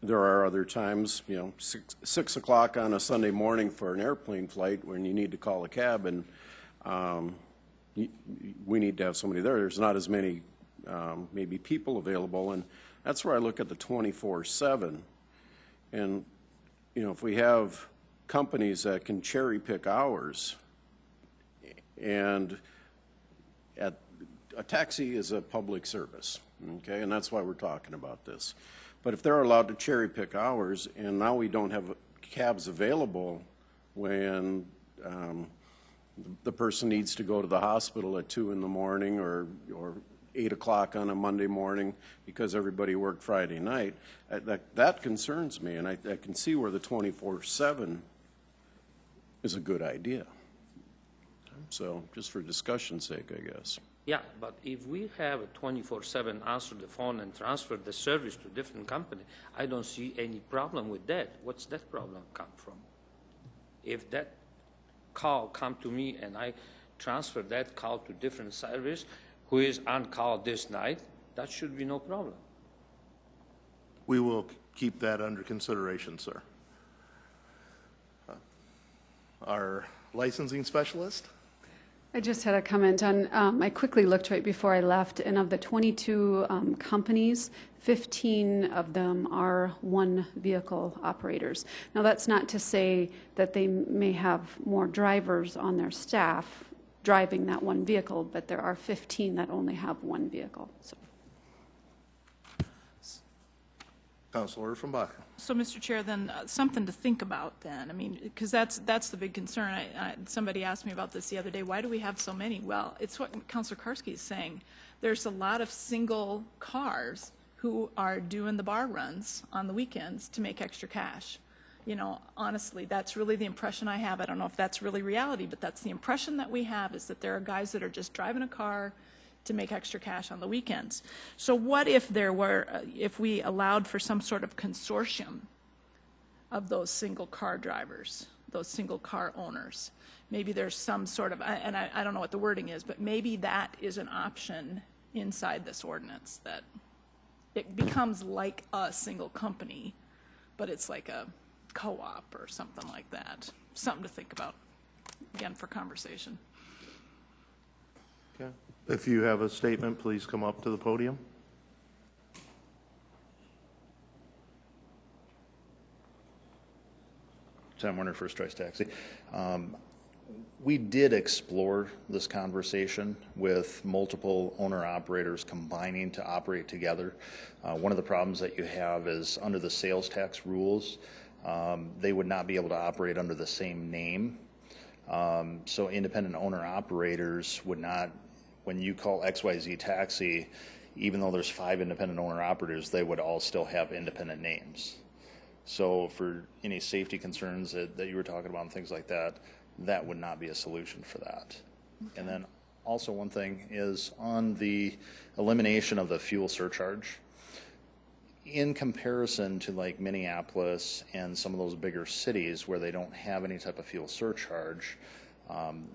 there are other times, you know, 6 o'clock on a Sunday morning for an airplane flight when you need to call a cab, and we need to have somebody there. There's not as many maybe people available, and that's where I look at the 24/7. And, you know, if we have companies that can cherry pick hours, and a taxi is a public service, okay, and that's why we're talking about this. But if they're allowed to cherry pick hours, and now we don't have cabs available when the person needs to go to the hospital at 2 in the morning or 8 o'clock on a Monday morning because everybody worked Friday night, that concerns me, and I can see where the 24/7 is a good idea. So just for discussion's sake, I guess. Yeah, but if we have a 24/7 answer the phone and transfer the service to different company, I don't see any problem with that. What's that problem come from? If that call come to me and I transfer that call to different service who is on call this night, that should be no problem. We will keep that under consideration, sir. Our licensing specialist? I just had a comment on, I quickly looked right before I left, and of the 22 companies, 15 of them are one vehicle operators. Now, that's not to say that they may have more drivers on their staff driving that one vehicle, but there are 15 that only have one vehicle. So. Councilor from Bach. So, Mr. Chair, then something to think about then. I mean, because that's the big concern. Somebody asked me about this the other day. Why do we have so many? Well, it's what Councilor Karski is saying. There's a lot of single cars who are doing the bar runs on the weekends to make extra cash. You know, honestly, that's really the impression I have. I don't know if that's really reality, but that's the impression that we have, is that there are guys that are just driving a car to make extra cash on the weekends. So what if there were, if we allowed for some sort of consortium of those single car drivers, those single car owners? Maybe there's some sort of, and I don't know what the wording is, but maybe that is an option inside this ordinance, that it becomes like a single company, but it's like a co-op or something like that. Something to think about, again, for conversation. Okay. If you have a statement, please come up to the podium. Time Warner, First Choice Taxi. We did explore this conversation with multiple owner-operators combining to operate together. One of the problems that you have is under the sales tax rules, they would not be able to operate under the same name. So independent owner-operators would not, when you call XYZ Taxi, even though there's 5 independent owner-operators, they would all still have independent names. So for any safety concerns that you were talking about and things like that, that would not be a solution for that. Okay. And then also one thing is on the elimination of the fuel surcharge, in comparison to like Minneapolis and some of those bigger cities where they don't have any type of fuel surcharge,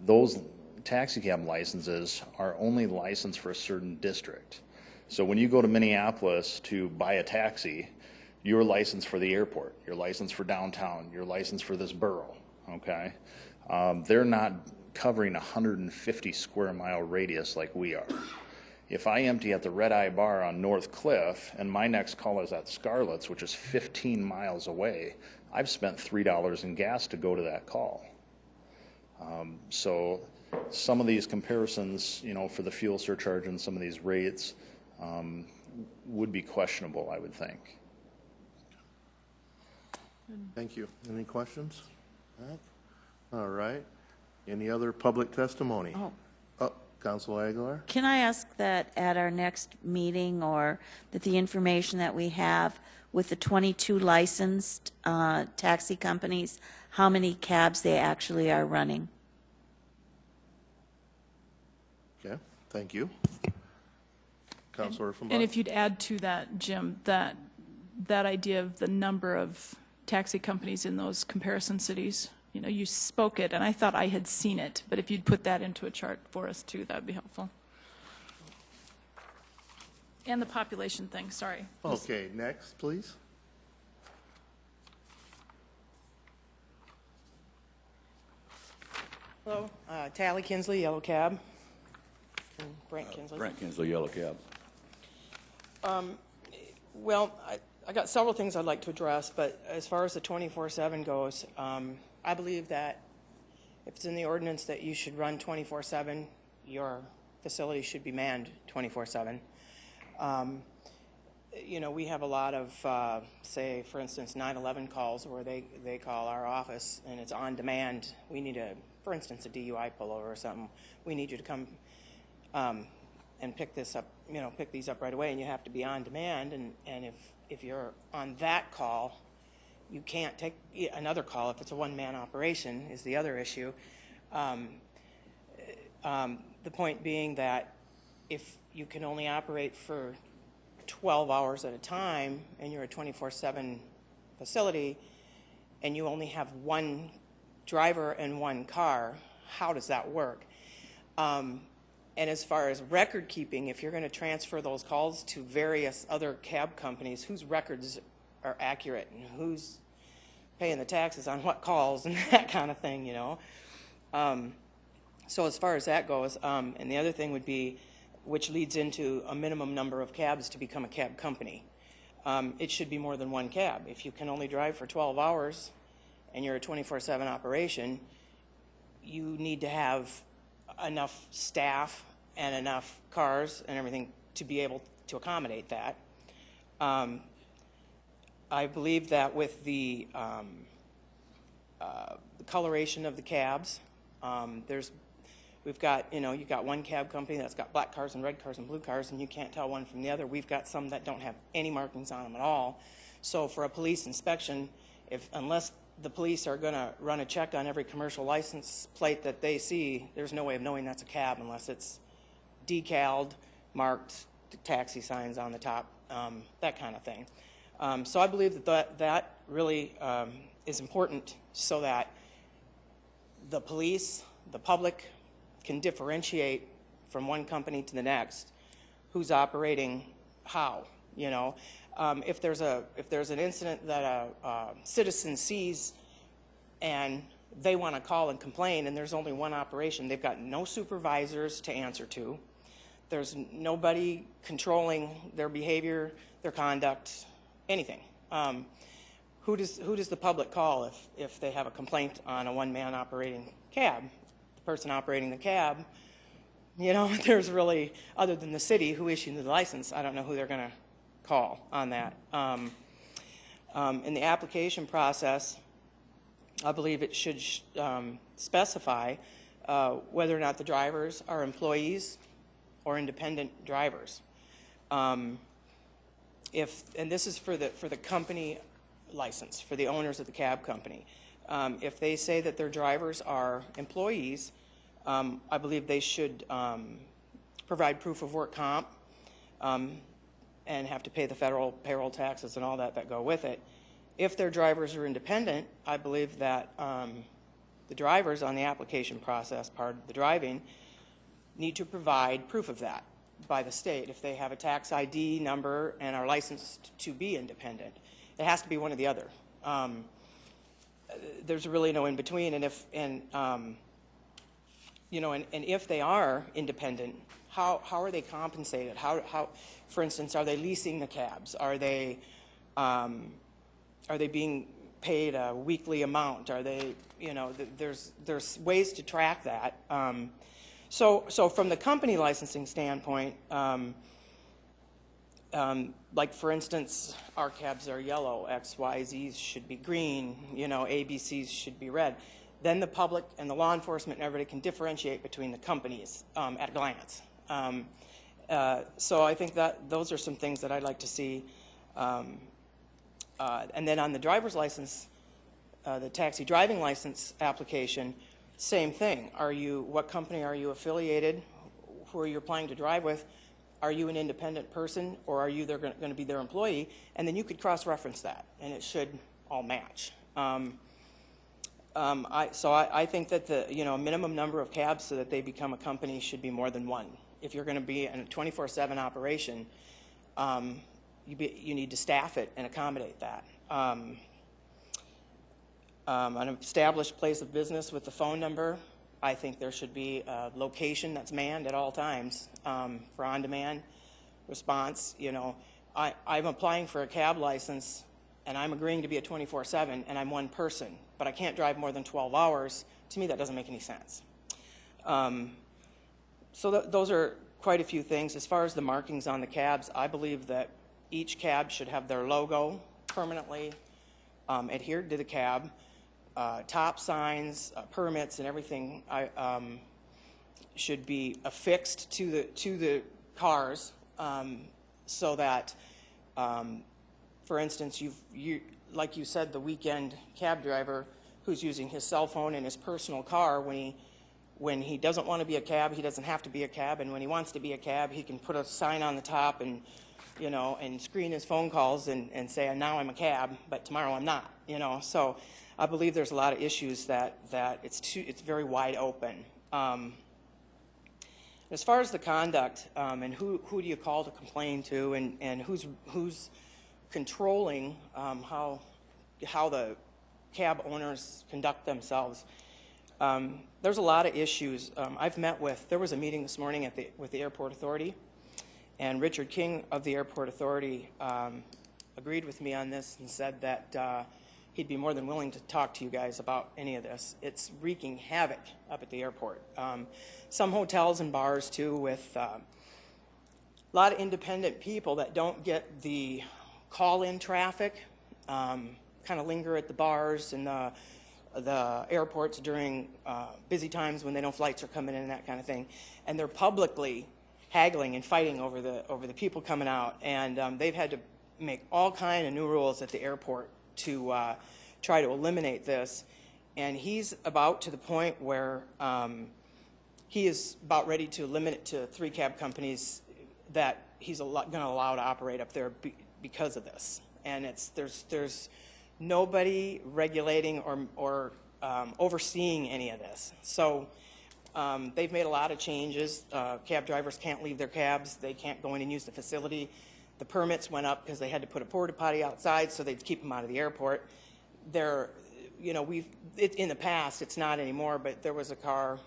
those taxi cab licenses are only licensed for a certain district. So when you go to Minneapolis to buy a taxi, you're licensed for the airport, you're licensed for downtown, you're licensed for this borough, okay? They're not covering 150 square mile radius like we are. If I empty at the Red Eye Bar on North Cliff and my next call is at Scarlett's, which is 15 miles away, I've spent $3 in gas to go to that call. So some of these comparisons, you know, for the fuel surcharge and some of these rates would be questionable, I would think. Thank you. Any questions? All right. Any other public testimony? Councilor Aguilar? Can I ask that at our next meeting, or that the information that we have with the 22 licensed taxi companies, how many cabs they actually are running? Okay, thank you. Councilor from And if you'd add to that, Jim, that idea of the number of taxi companies in those comparison cities. You know, you spoke it, and I thought I had seen it, but if you'd put that into a chart for us too, that'd be helpful. And the population thing, sorry. Okay, next, please. Hello, Tally Kinsley, Yellow Cab. And Brent Kinsley. Brent Kinsley, Yellow Cab. Well, I got several things I'd like to address, but as far as the 24/7 goes, I believe that if it's in the ordinance that you should run 24/7, your facility should be manned 24/7. You know, we have a lot of, say, for instance, 911 calls where they call our office and it's on demand. We need for instance, a DUI pullover or something. We need you to come and pick this up, you know, pick these up right away, and you have to be on demand. And if you're on that call, you can't take another call. If it's a one-man operation is the other issue. The point being that if you can only operate for 12 hours at a time and you're a 24/7 facility and you only have one driver and one car, how does that work? And as far as record keeping, if you're going to transfer those calls to various other cab companies, whose records are accurate and who's paying the taxes on what calls and that kind of thing, you know. So as far as that goes, and the other thing would be, which leads into a minimum number of cabs to become a cab company. It should be more than one cab. If you can only drive for 12 hours and you're a 24/7 operation, you need to have enough staff and enough cars and everything to be able to accommodate that. I believe that with the coloration of the cabs, we've got, you've got one cab company that's got black cars and red cars and blue cars, and you can't tell one from the other. We've got some that don't have any markings on them at all. So for a police inspection, unless the police are going to run a check on every commercial license plate that they see, there's no way of knowing that's a cab unless it's decaled, marked, taxi signs on the top, that kind of thing. So I believe that really is important so that the police, the public, can differentiate from one company to the next who's operating how. If there's an incident that a citizen sees and they want to call and complain and there's only one operation, they've got no supervisors to answer to. There's nobody controlling their behavior, their conduct, anything. Who does the public call if they have a complaint on a one-man operating cab? The person operating the cab, there's really, other than the city who issued the license, I don't know who they're going to call on that. In the application process, I believe it should specify whether or not the drivers are employees or independent drivers. And this is for the company license, for the owners of the cab company. If they say that their drivers are employees, I believe they should provide proof of work comp and have to pay the federal payroll taxes and all that go with it. If their drivers are independent, I believe that the drivers on the application process, part of the driving, need to provide proof of that by the state if they have a tax ID number and are licensed to be independent. It has to be one or the other. There's really no in between, and if they are independent, how are they compensated? How, for instance, are they leasing the cabs? Are they being paid a weekly amount? Are they, there's ways to track that. So from the company licensing standpoint, like for instance, our cabs are yellow, XYZs should be green, ABCs should be red. Then the public and the law enforcement and everybody can differentiate between the companies at a glance. So I think that those are some things that I'd like to see. And then on the driver's license, the taxi driving license application, same thing. What company are you affiliated? Who are you applying to drive with? Are you an independent person, or are you going to be their employee? And then you could cross-reference that, and it should all match. So I think that the minimum number of cabs so that they become a company should be more than one. If you're going to be in a 24/7 operation, you need to staff it and accommodate that. An established place of business with the phone number, I think there should be a location that's manned at all times for on-demand response. I'm applying for a cab license, and I'm agreeing to be a 24/7, and I'm one person, but I can't drive more than 12 hours. To me, that doesn't make any sense. So those are quite a few things. As far as the markings on the cabs, I believe that each cab should have their logo permanently adhered to the cab. Top signs, permits, and everything should be affixed to the cars, so that, for instance, like you said, the weekend cab driver who's using his cell phone in his personal car, when he doesn't want to be a cab, he doesn't have to be a cab, and when he wants to be a cab, he can put a sign on the top and screen his phone calls and say, now I'm a cab, but tomorrow I'm not. So I believe there's a lot of issues that it's very wide open. As far as the conduct and who do you call to complain to, and who's controlling how the cab owners conduct themselves, there's a lot of issues. There was a meeting this morning with the Airport Authority, and Richard King of the Airport Authority agreed with me on this and said that he'd be more than willing to talk to you guys about any of this. It's wreaking havoc up at the airport. Some hotels and bars, too, with a lot of independent people that don't get the call-in traffic, kind of linger at the bars and the airports during busy times when they know flights are coming in and that kind of thing. And they're publicly haggling and fighting over the people coming out. And they've had to make all kind of new rules at the airport to try to eliminate this. And he's about to the point where he is about ready to limit it to 3 cab companies that he's going to allow to operate up there because of this. And there's nobody regulating or overseeing any of this. So they've made a lot of changes. Cab drivers can't leave their cabs. They can't go in and use the facility. The permits went up because they had to put a porta potty outside so they'd keep them out of the airport. In the past, it's not anymore, but there was a car,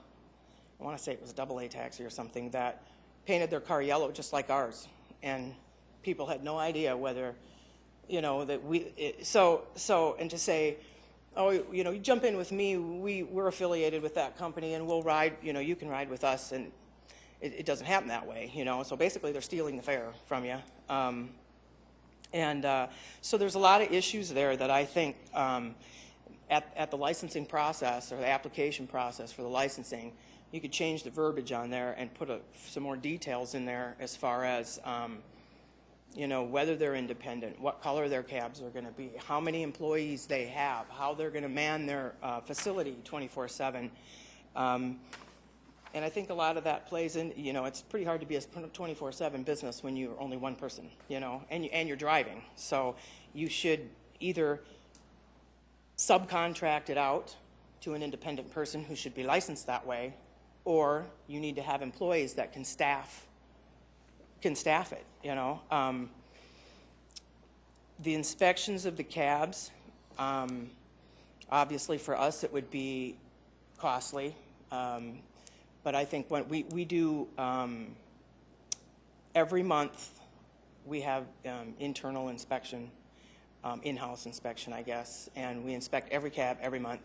I want to say it was a AA taxi or something, that painted their car yellow just like ours. And people had no idea whether, and to say, oh, you jump in with me, we're affiliated with that company and we'll ride, you can ride with us, and it doesn't happen that way, So basically they're stealing the fare from you. So there's a lot of issues there that I think at the licensing process or the application process for the licensing, you could change the verbiage on there and put some more details in there as far as whether they're independent, what color their cabs are going to be, how many employees they have, how they're going to man their facility 24/7. And I think a lot of that plays in, it's pretty hard to be a 24/7 business when you're only one person, and you're driving. So you should either subcontract it out to an independent person who should be licensed that way, or you need to have employees that can staff it, The inspections of the cabs, obviously for us it would be costly, but I think when we do every month we have internal inspection, in-house inspection, I guess, and we inspect every cab every month,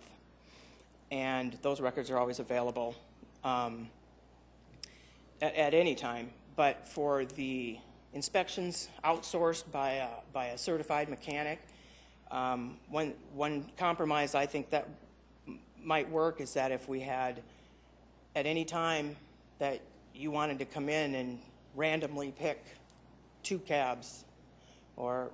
and those records are always available at any time. But for the inspections outsourced by a certified mechanic, one compromise I think that might work is that if we had at any time that you wanted to come in and randomly pick 2 cabs, or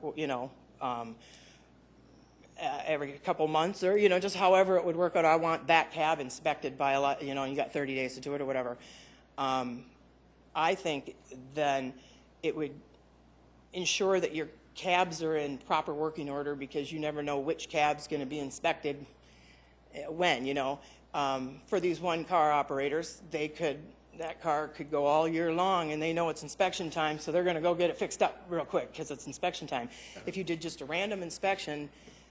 every couple months, or just however it would work out, I want that cab inspected by a lot, and you got 30 days to do it or whatever. I think then it would ensure that your cabs are in proper working order, because you never know which cab's going to be inspected when, For these one-car operators, that car could go all year long, and they know it's inspection time, so they're going to go get it fixed up real quick because it's inspection time. If you did just a random inspection,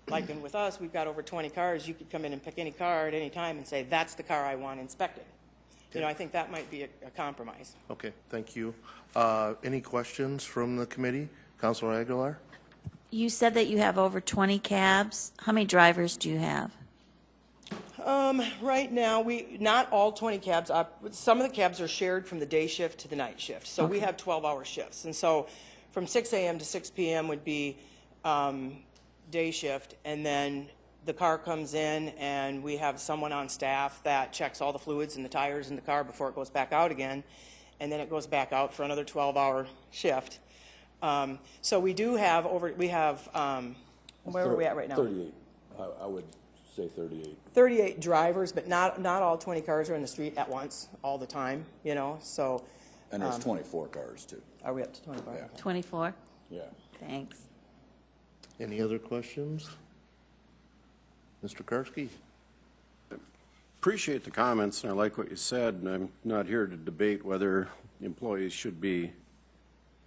like with us, we've got over 20 cars, you could come in and pick any car at any time and say, that's the car I want inspected. Okay. I think that might be a compromise. Okay, thank you. Any questions from the committee? Councilor Aguilar? You said that you have over 20 cabs. How many drivers do you have? Right now, not all 20 cabs. Some of the cabs are shared from the day shift to the night shift. So we have 12-hour shifts. And so from 6 a.m. to 6 p.m. would be day shift. And then the car comes in, and we have someone on staff that checks all the fluids and the tires in the car before it goes back out again. And then it goes back out for another 12-hour shift. So we do have where are we at right now? 38. I would say 38. 38 drivers, but not all 20 cars are in the street at once all the time, so. And there's 24 cars too. Are we up to 24? Yeah. 24? Yeah. Thanks. Any other questions? Mr. Karski? Appreciate the comments, and I like what you said, and I'm not here to debate whether employees should be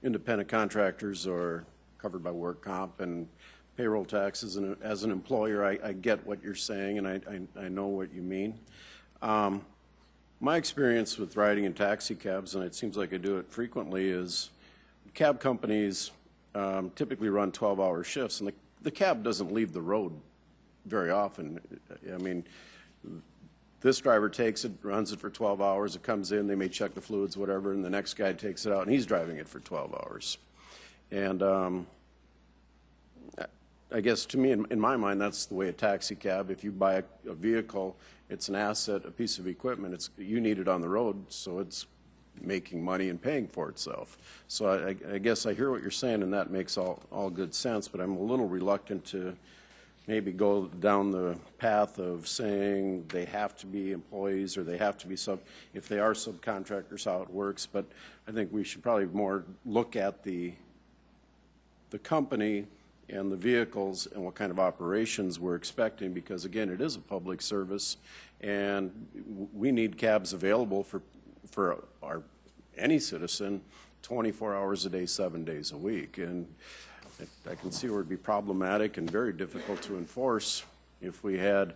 independent contractors or covered by work comp and payroll taxes. And as an employer, I get what you're saying, and I know what you mean. My experience with riding in taxi cabs, and it seems like I do it frequently, is cab companies typically run 12-hour shifts, and the cab doesn't leave the road very often. I mean, this driver takes it, runs it for 12 hours, it comes in, they may check the fluids, whatever, and the next guy takes it out, and he's driving it for 12 hours. And I guess to me, in my mind, that's the way a taxi cab, if you buy a vehicle, it's an asset, a piece of equipment, you need it on the road, so it's making money and paying for itself. So I guess I hear what you're saying, and that makes all good sense, but I'm a little reluctant to maybe go down the path of saying they have to be employees or they have to be if they are subcontractors, how it works. But I think we should probably more look at the company and the vehicles and what kind of operations we're expecting, because again, it is a public service, and we need cabs available for any citizen 24 hours a day, 7 days a week. And I can see where it'd be problematic and very difficult to enforce if we had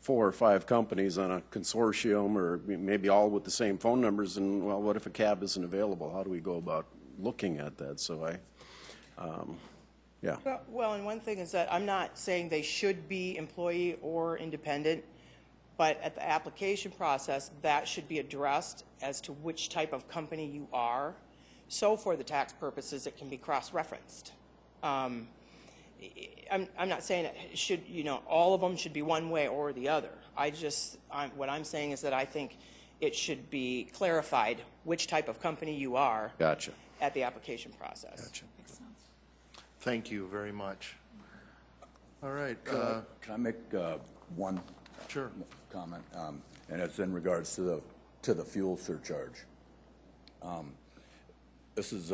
4 or 5 companies on a consortium, or maybe all with the same phone numbers, and well, what if a cab isn't available? How do we go about looking at that? So yeah. Well, and one thing is that I'm not saying they should be employee or independent, but at the application process, that should be addressed as to which type of company you are. So for the tax purposes, it can be cross-referenced. I'm not saying it should, all of them should be one way or the other. What I'm saying is that I think it should be clarified which type of company you are. Gotcha. At the application process. Gotcha. Thank you very much. All right. Can I make one Sure. comment? And it's in regards to the fuel surcharge. This is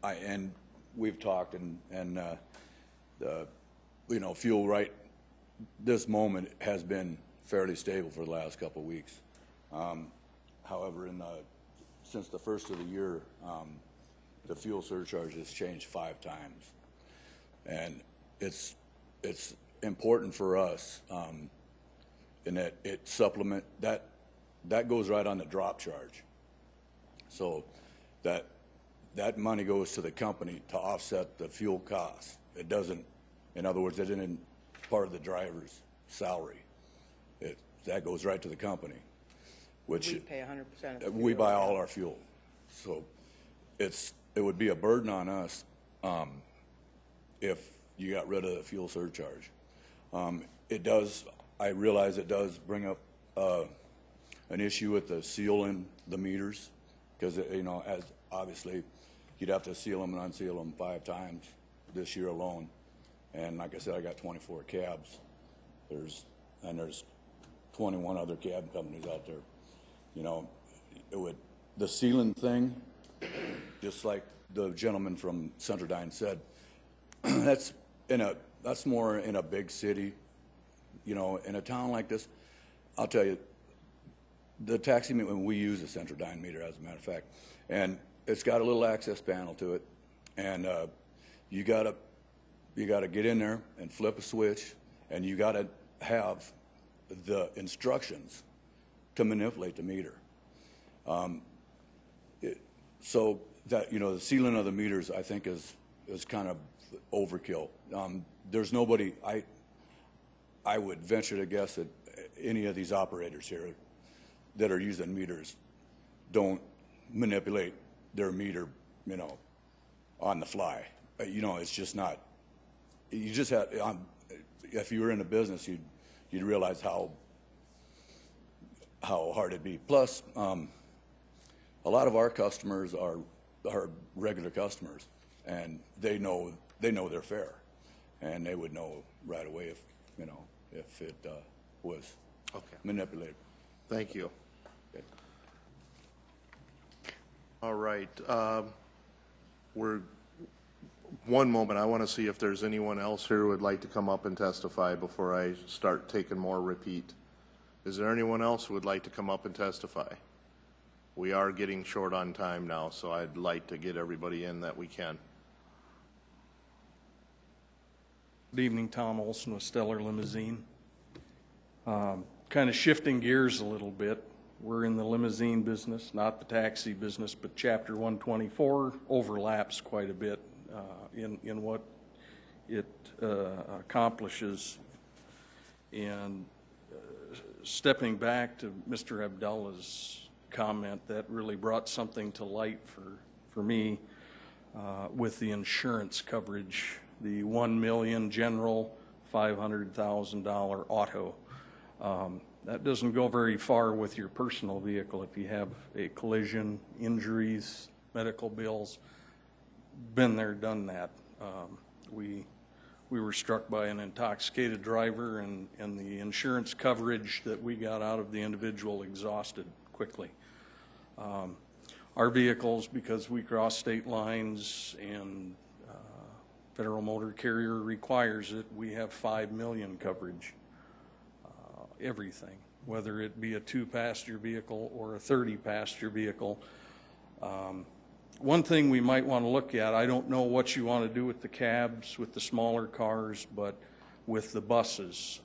and we've talked and fuel right this moment has been fairly stable for the last couple of weeks. However, since the first of the year, the fuel surcharge has changed 5 times, and it's important for us in that it supplement that goes right on the drop charge, so that money goes to the company to offset the fuel costs. It doesn't, in other words, it isn't part of the driver's salary. That goes right to the company, which we pay 100% of the fuel. We buy all our fuel, so it would be a burden on us if you got rid of the fuel surcharge. I realize it does bring up an issue with the sealing the meters, because as obviously you'd have to seal them and unseal them 5 times this year alone. And like I said, I got 24 cabs. There's 21 other cab companies out there. The sealing thing, just like the gentleman from Centrodyne said, that's more in a big city. In a town like this, I'll tell you, the taxi meter, when we use a Centrodyne meter, as a matter of fact, and it's got a little access panel to it, and you gotta get in there and flip a switch, and you gotta have the instructions to manipulate the meter. So that the sealing of the meters, I think, is kind of overkill. There's nobody. I would venture to guess that any of these operators here that are using meters don't manipulate their meter, on the fly. It's just not. You just have. If you were in a business, you'd realize how hard it'd be. Plus, a lot of our customers are regular customers, and they know their fare, and they would know right away if it was manipulated. Thank you. Okay. All right. One moment. I want to see if there's anyone else here who would like to come up and testify before I start taking more repeat. Is there anyone else who would like to come up and testify? We are getting short on time now, so I'd like to get everybody in that we can. Good evening, Tom Olson with Stellar Limousine. Kind of shifting gears a little bit, we're in the limousine business, not the taxi business, but Chapter 124 overlaps quite a bit in what it accomplishes. And stepping back to Mr. Abdullah's comment, that really brought something to light for me with the insurance coverage, the $1 million general, $500,000 auto. That doesn't go very far with your personal vehicle if you have a collision, injuries, medical bills. Been there, done that. We were struck by an intoxicated driver, and the insurance coverage that we got out of the individual exhausted quickly. Our vehicles, because we cross state lines and Federal Motor Carrier requires it, we have $5 million coverage. Everything, whether it be a 2-passenger vehicle or a 30-passenger vehicle. One thing we might want to look at, I don't know what you want to do with the cabs, with the smaller cars, but with the buses.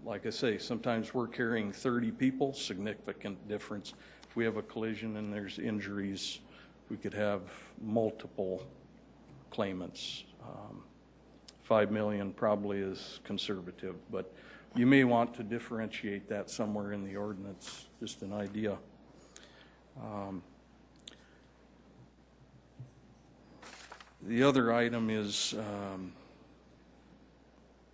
Like I say, sometimes we're carrying 30 people, significant difference. If we have a collision and there's injuries, we could have multiple claimants. 5 million probably is conservative, but you may want to differentiate that somewhere in the ordinance, just an idea. The other item is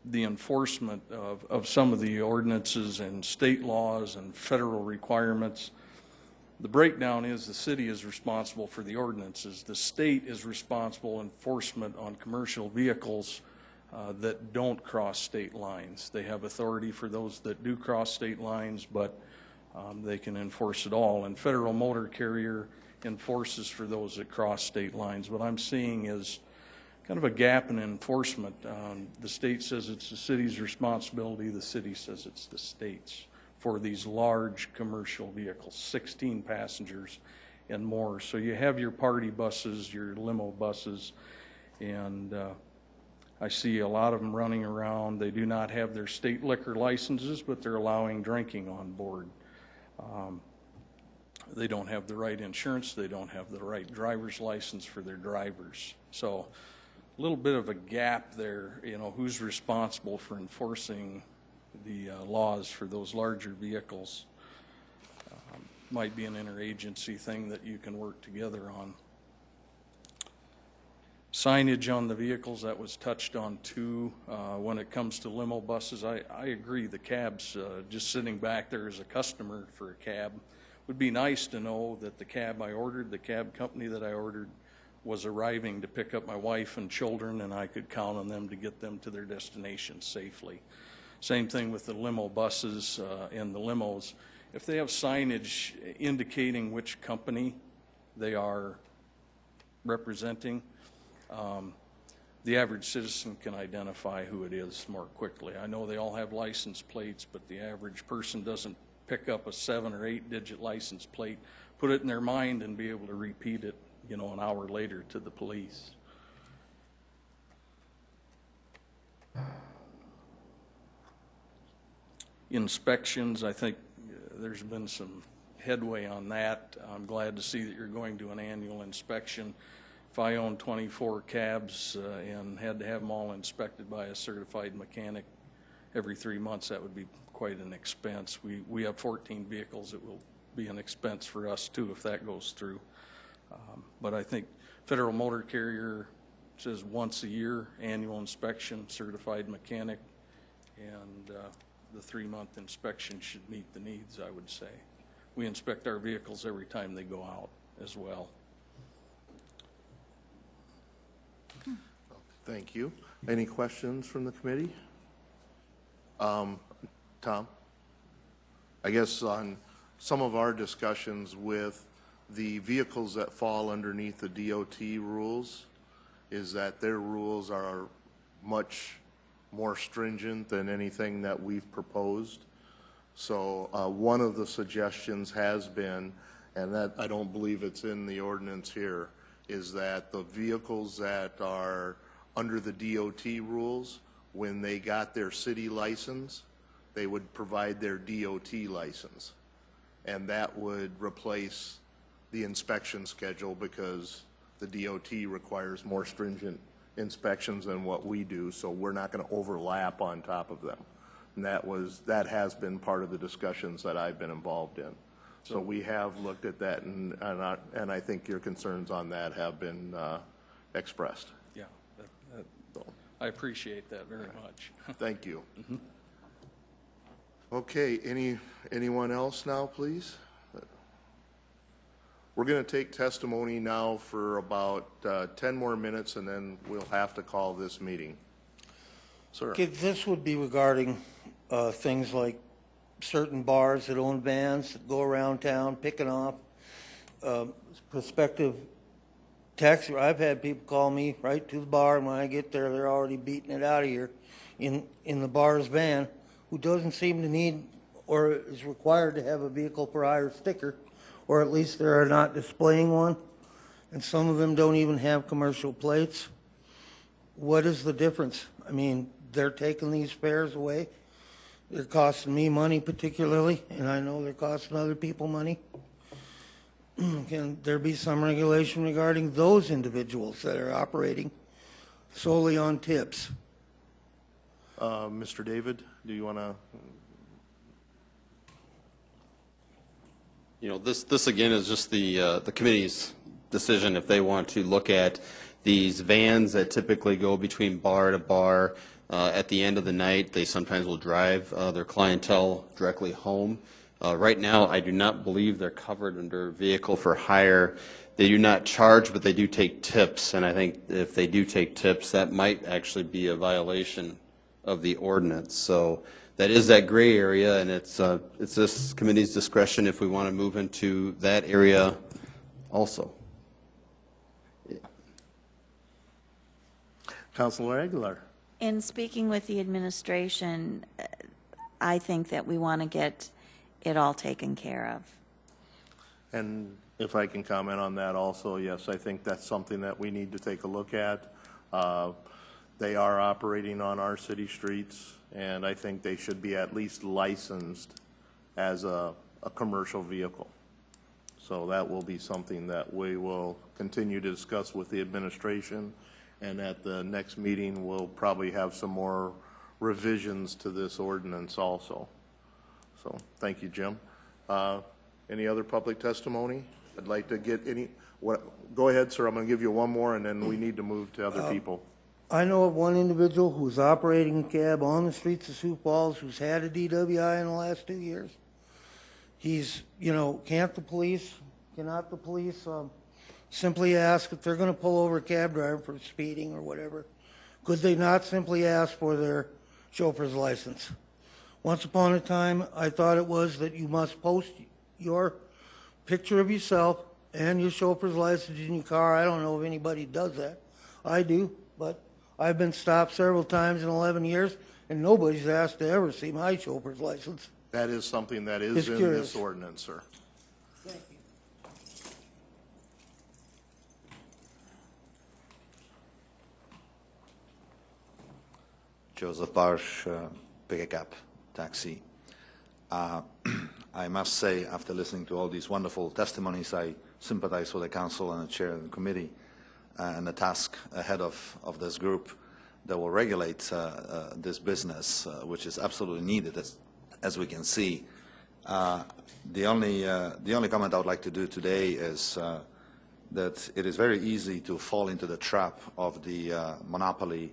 the enforcement of some of the ordinances and state laws and federal requirements. The breakdown is the city is responsible for the ordinances. The state is responsible for enforcement on commercial vehicles that don't cross state lines. They have authority for those that do cross state lines, but they can enforce it all. And Federal Motor Carrier enforces for those that cross state lines. What I'm seeing is kind of a gap in enforcement. The state says it's the city's responsibility. The city says it's the state's for these large commercial vehicles, 16 passengers and more. So you have your party buses, your limo buses, and I see a lot of them running around. They do not have their state liquor licenses, but they're allowing drinking on board. They don't have the right insurance. They don't have the right driver's license for their drivers. So a little bit of a gap there, you know, who's responsible for enforcing the laws for those larger vehicles. Might be an interagency thing that you can work together on. Signage on the vehicles, that was touched on too. When it comes to limo buses, I agree, the cabs, just sitting back there as a customer for a cab, would be nice to know that the cab I ordered, the cab company that I ordered, was arriving to pick up my wife and children, and I could count on them to get them to their destination safely. Same thing with the limo buses and the limos. If they have signage indicating which company they are representing, the average citizen can identify who it is more quickly. I know they all have license plates, but the average person doesn't pick up a 7 or 8 digit license plate, put it in their mind, and be able to repeat it, you know, an hour later to the police. Inspections, I think there's been some headway on that. I'm glad to see that you're going to an annual inspection. If I owned 24 cabs and had to have them all inspected by a certified mechanic every 3 months, that would be quite an expense. We have 14 vehicles. It will be an expense for us too if that goes through. But I think Federal Motor Carrier says once a year, annual inspection, certified mechanic, and the 3-month inspection should meet the needs, I would say. We inspect our vehicles every time they go out as well. Thank you. Any questions from the committee? Tom? I guess on some of our discussions with the vehicles that fall underneath the DOT rules is that their rules are much more stringent than anything that we've proposed. So one of the suggestions has been, and that I don't believe it's in the ordinance here, is that the vehicles that are under the DOT rules, when they got their city license, they would provide their DOT license. And that would replace the inspection schedule because the DOT requires more stringent inspections than what we do, so we're not going to overlap on top of them. And that has been part of the discussions that I've been involved in. So we have looked at that, and I think your concerns on that have been expressed. Yeah, I appreciate that very much. Thank you. Okay, anyone else now, please? We're going to take testimony now for about 10 more minutes, and then we'll have to call this meeting. Sir. Okay, this would be regarding things like certain bars that own vans that go around town picking off prospective taxi. I've had people call me right to the bar, and when I get there, they're already beating it out of here in the bar's van, who doesn't seem to need or is required to have a vehicle for hire sticker, or at least they're not displaying one, and some of them don't even have commercial plates. What is the difference? I mean, they're taking these fares away. They're costing me money particularly, and I know they're costing other people money. Can there be some regulation regarding those individuals that are operating solely on tips? Mr. David, do you want to? You know, this again is just the committee's decision if they want to look at these vans that typically go between bar to bar. At the end of the night, they sometimes will drive their clientele directly home. Right now, I do not believe they're covered under vehicle for hire. They do not charge, but they do take tips, and I think if they do take tips, that might actually be a violation of the ordinance. So that is that gray area, and it's this committee's discretion if we want to move into that area also. Councilor Aguilar. In speaking with the administration, I think that we want to get it all taken care of. And if I can comment on that also, yes, I think that's something that we need to take a look at. They are operating on our city streets, and I think they should be at least licensed as a commercial vehicle. So that will be something that we will continue to discuss with the administration, and at the next meeting we'll probably have some more revisions to this ordinance also. So thank you, Jim. Any other public testimony? I'd like to get go ahead, sir. I'm going to give you one more, and then we need to move to other people. I know of one individual who's operating a cab on the streets of Sioux Falls who's had a DWI in the last 2 years. He's, cannot the police simply ask if they're going to pull over a cab driver for speeding or whatever? Could they not simply ask for their chauffeur's license? Once upon a time, I thought it was that you must post your picture of yourself and your chauffeur's license in your car. I don't know if anybody does that. I do, but I've been stopped several times in 11 years, and nobody's asked to ever see my chauffeur's license. That is something that is in this ordinance, sir. Thank you. Joseph Barsh, pick a cab, taxi. I must say, after listening to all these wonderful testimonies, I sympathize with the council and the chair of the committee and the task ahead of this group that will regulate this business, which is absolutely needed, as we can see. The only comment I would like to do today is that it is very easy to fall into the trap of the monopoly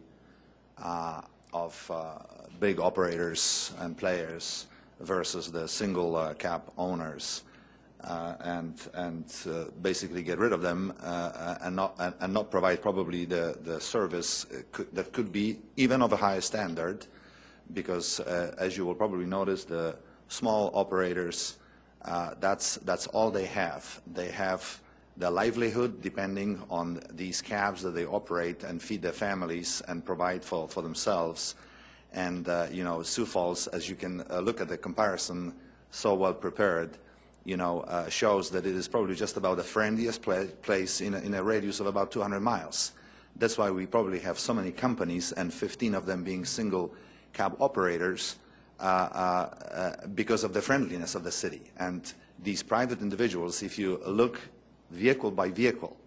of big operators and players versus the single cab owners, and basically get rid of them and not provide probably the service that could be even of a higher standard, because as you will probably notice, the small operators, that's all they have. They have their livelihood depending on these cabs that they operate and feed their families and provide for themselves. And Sioux Falls, as you can look at the comparison, so well prepared, shows that it is probably just about the friendliest place in a radius of about 200 miles. That's why we probably have so many companies, and 15 of them being single cab operators, because of the friendliness of the city. And these private individuals, if you look vehicle by vehicle,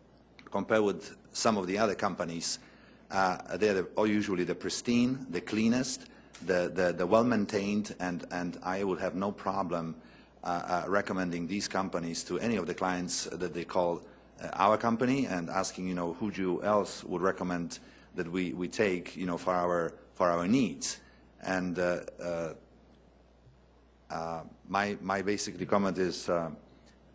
compared with some of the other companies, they're usually the pristine, the cleanest, the well-maintained, and I would have no problem recommending these companies to any of the clients that they call our company, and asking, who you else would recommend that we take, for our needs. And my basically comment is,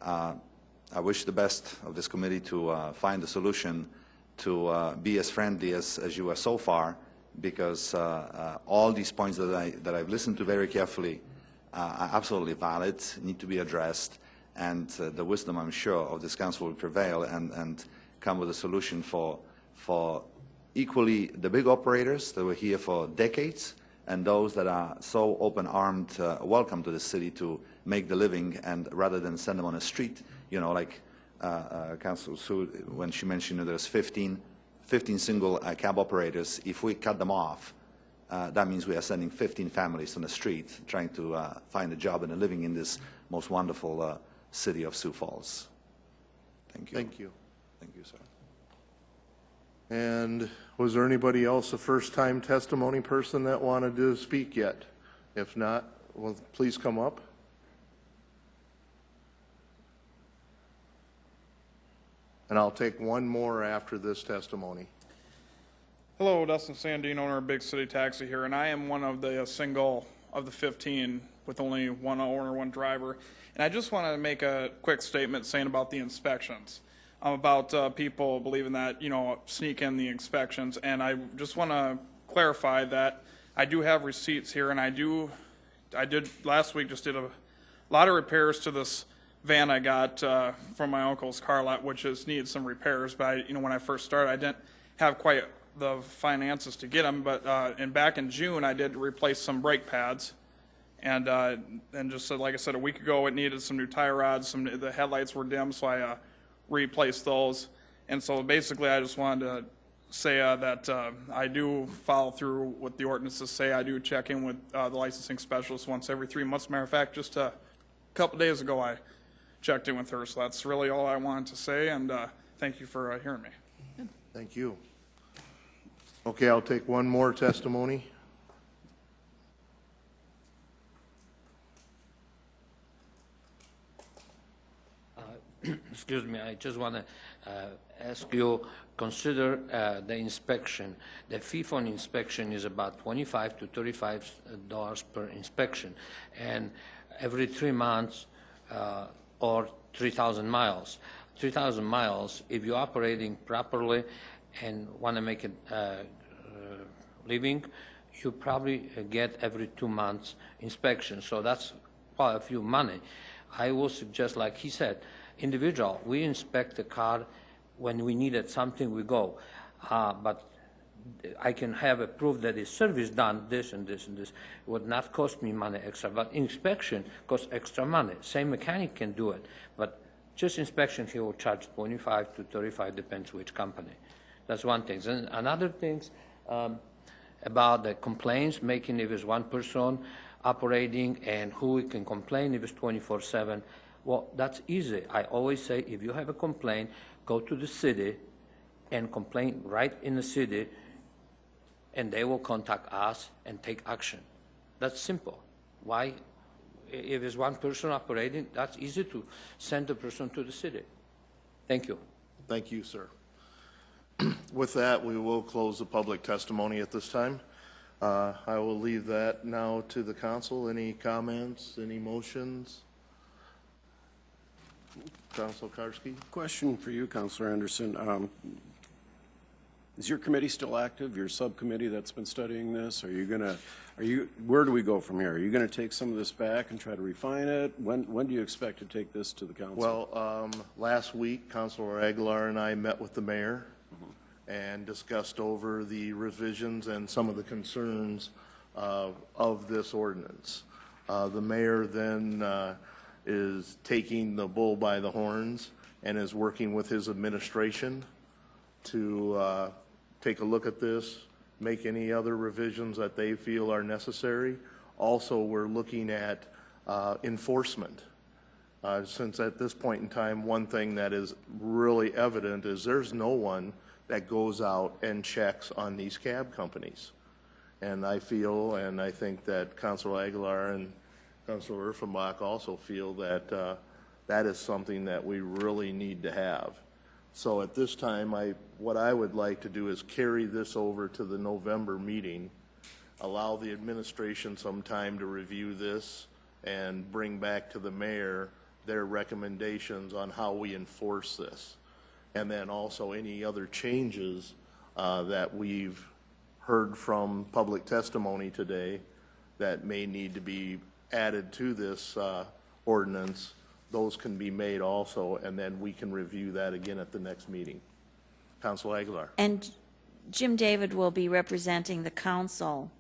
I wish the best of this committee to find a solution to be as friendly as you are so far, because all these points that I've listened to very carefully are absolutely valid, need to be addressed, and the wisdom, I'm sure, of this council will prevail and come with a solution for equally the big operators that were here for decades, and those that are so open-armed, welcome to the city to make the living, and rather than send them on the street, like Councilor Sioux, when she mentioned there's 15 single cab operators. If we cut them off, that means we are sending 15 families on the street trying to find a job and a living in this most wonderful city of Sioux Falls. Thank you. Thank you. Thank you, sir. And was there anybody else, a first-time testimony person that wanted to speak yet? If not, well, please come up. And I'll take one more after this testimony. Hello, Dustin Sandine, owner of Big City Taxi here, and I am one of the single of the 15 with only one owner, one driver. And I just want to make a quick statement saying about the inspections, about people believing that, sneak in the inspections. And I just want to clarify that I do have receipts here, and I did last week just did a lot of repairs to this van I got from my uncle's car lot, which needed some repairs. But when I first started, I didn't have quite the finances to get them. But and back in June, I did replace some brake pads, and just like I said a week ago, it needed some new tie rods. The headlights were dim, so I replaced those. And so basically, I just wanted to say that I do follow through what the ordinances say. I do check in with the licensing specialist once every 3 months. Matter of fact, just a couple days ago, I checked in with her. So that's really all I wanted to say, and thank you for hearing me. Thank you. Okay, I'll take one more testimony. Excuse me, I just want to ask you, consider the inspection. The fee for an inspection is about $25 to $35 per inspection, and every 3 months or 3,000 miles. 3,000 miles, if you're operating properly and want to make a living, you probably get every 2 months inspection. So that's quite a few money. I will suggest, like he said, individual, we inspect the car when we needed something, we go. But I can have a proof that the service done this and this and this. It would not cost me money extra, but inspection costs extra money. Same mechanic can do it, but just inspection he will charge 25 to 35, depends which company. That's one thing. And another thing about the complaints, making if it's one person operating and who we can complain if it's 24/7. Well, that's easy. I always say if you have a complaint, go to the city and complain right in the city, and they will contact us and take action. That's simple. Why? If it's one person operating, that's easy to send the person to the city. Thank you. Thank you, sir. With that, we will close the public testimony at this time. I will leave that now to the council. Any comments, any motions? Councilor Karski? Question for you, Councilor Anderson. Is your committee still active? Your subcommittee that's been studying this? Where do we go from here? Are you going to take some of this back and try to refine it? When do you expect to take this to the council? Well, last week, Councilor Aguilar and I met with the mayor and discussed over the revisions and some of the concerns of this ordinance. The mayor then is taking the bull by the horns and is working with his administration to take a look at this, make any other revisions that they feel are necessary. Also, we're looking at enforcement. Since at this point in time, one thing that is really evident is there's no one that goes out and checks on these cab companies. And I feel, and I think that Councilor Aguilar and Councilor Urfenbach also feel that that is something that we really need to have. So at this time, what I would like to do is carry this over to the November meeting, allow the administration some time to review this, and bring back to the mayor their recommendations on how we enforce this. And then also any other changes that we've heard from public testimony today that may need to be added to this ordinance, those can be made also, and then we can review that again at the next meeting. Councilor Aguilar. And Jim David will be representing the council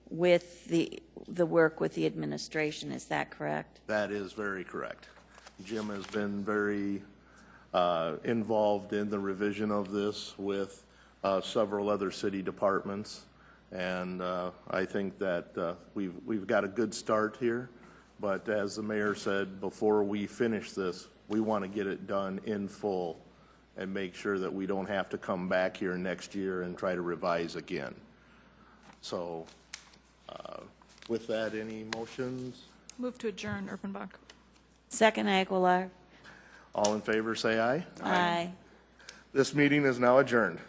with the work with the administration, is that correct? That is very correct. Jim has been very involved in the revision of this with several other city departments, and I think that we've got a good start here, but as the mayor said, before we finish this, we want to get it done in full and make sure that we don't have to come back here next year and try to revise again. So with that, any motions? Move to adjourn, Urfenbach. Second, Aguilar. All in favor, say aye. Aye. This meeting is now adjourned.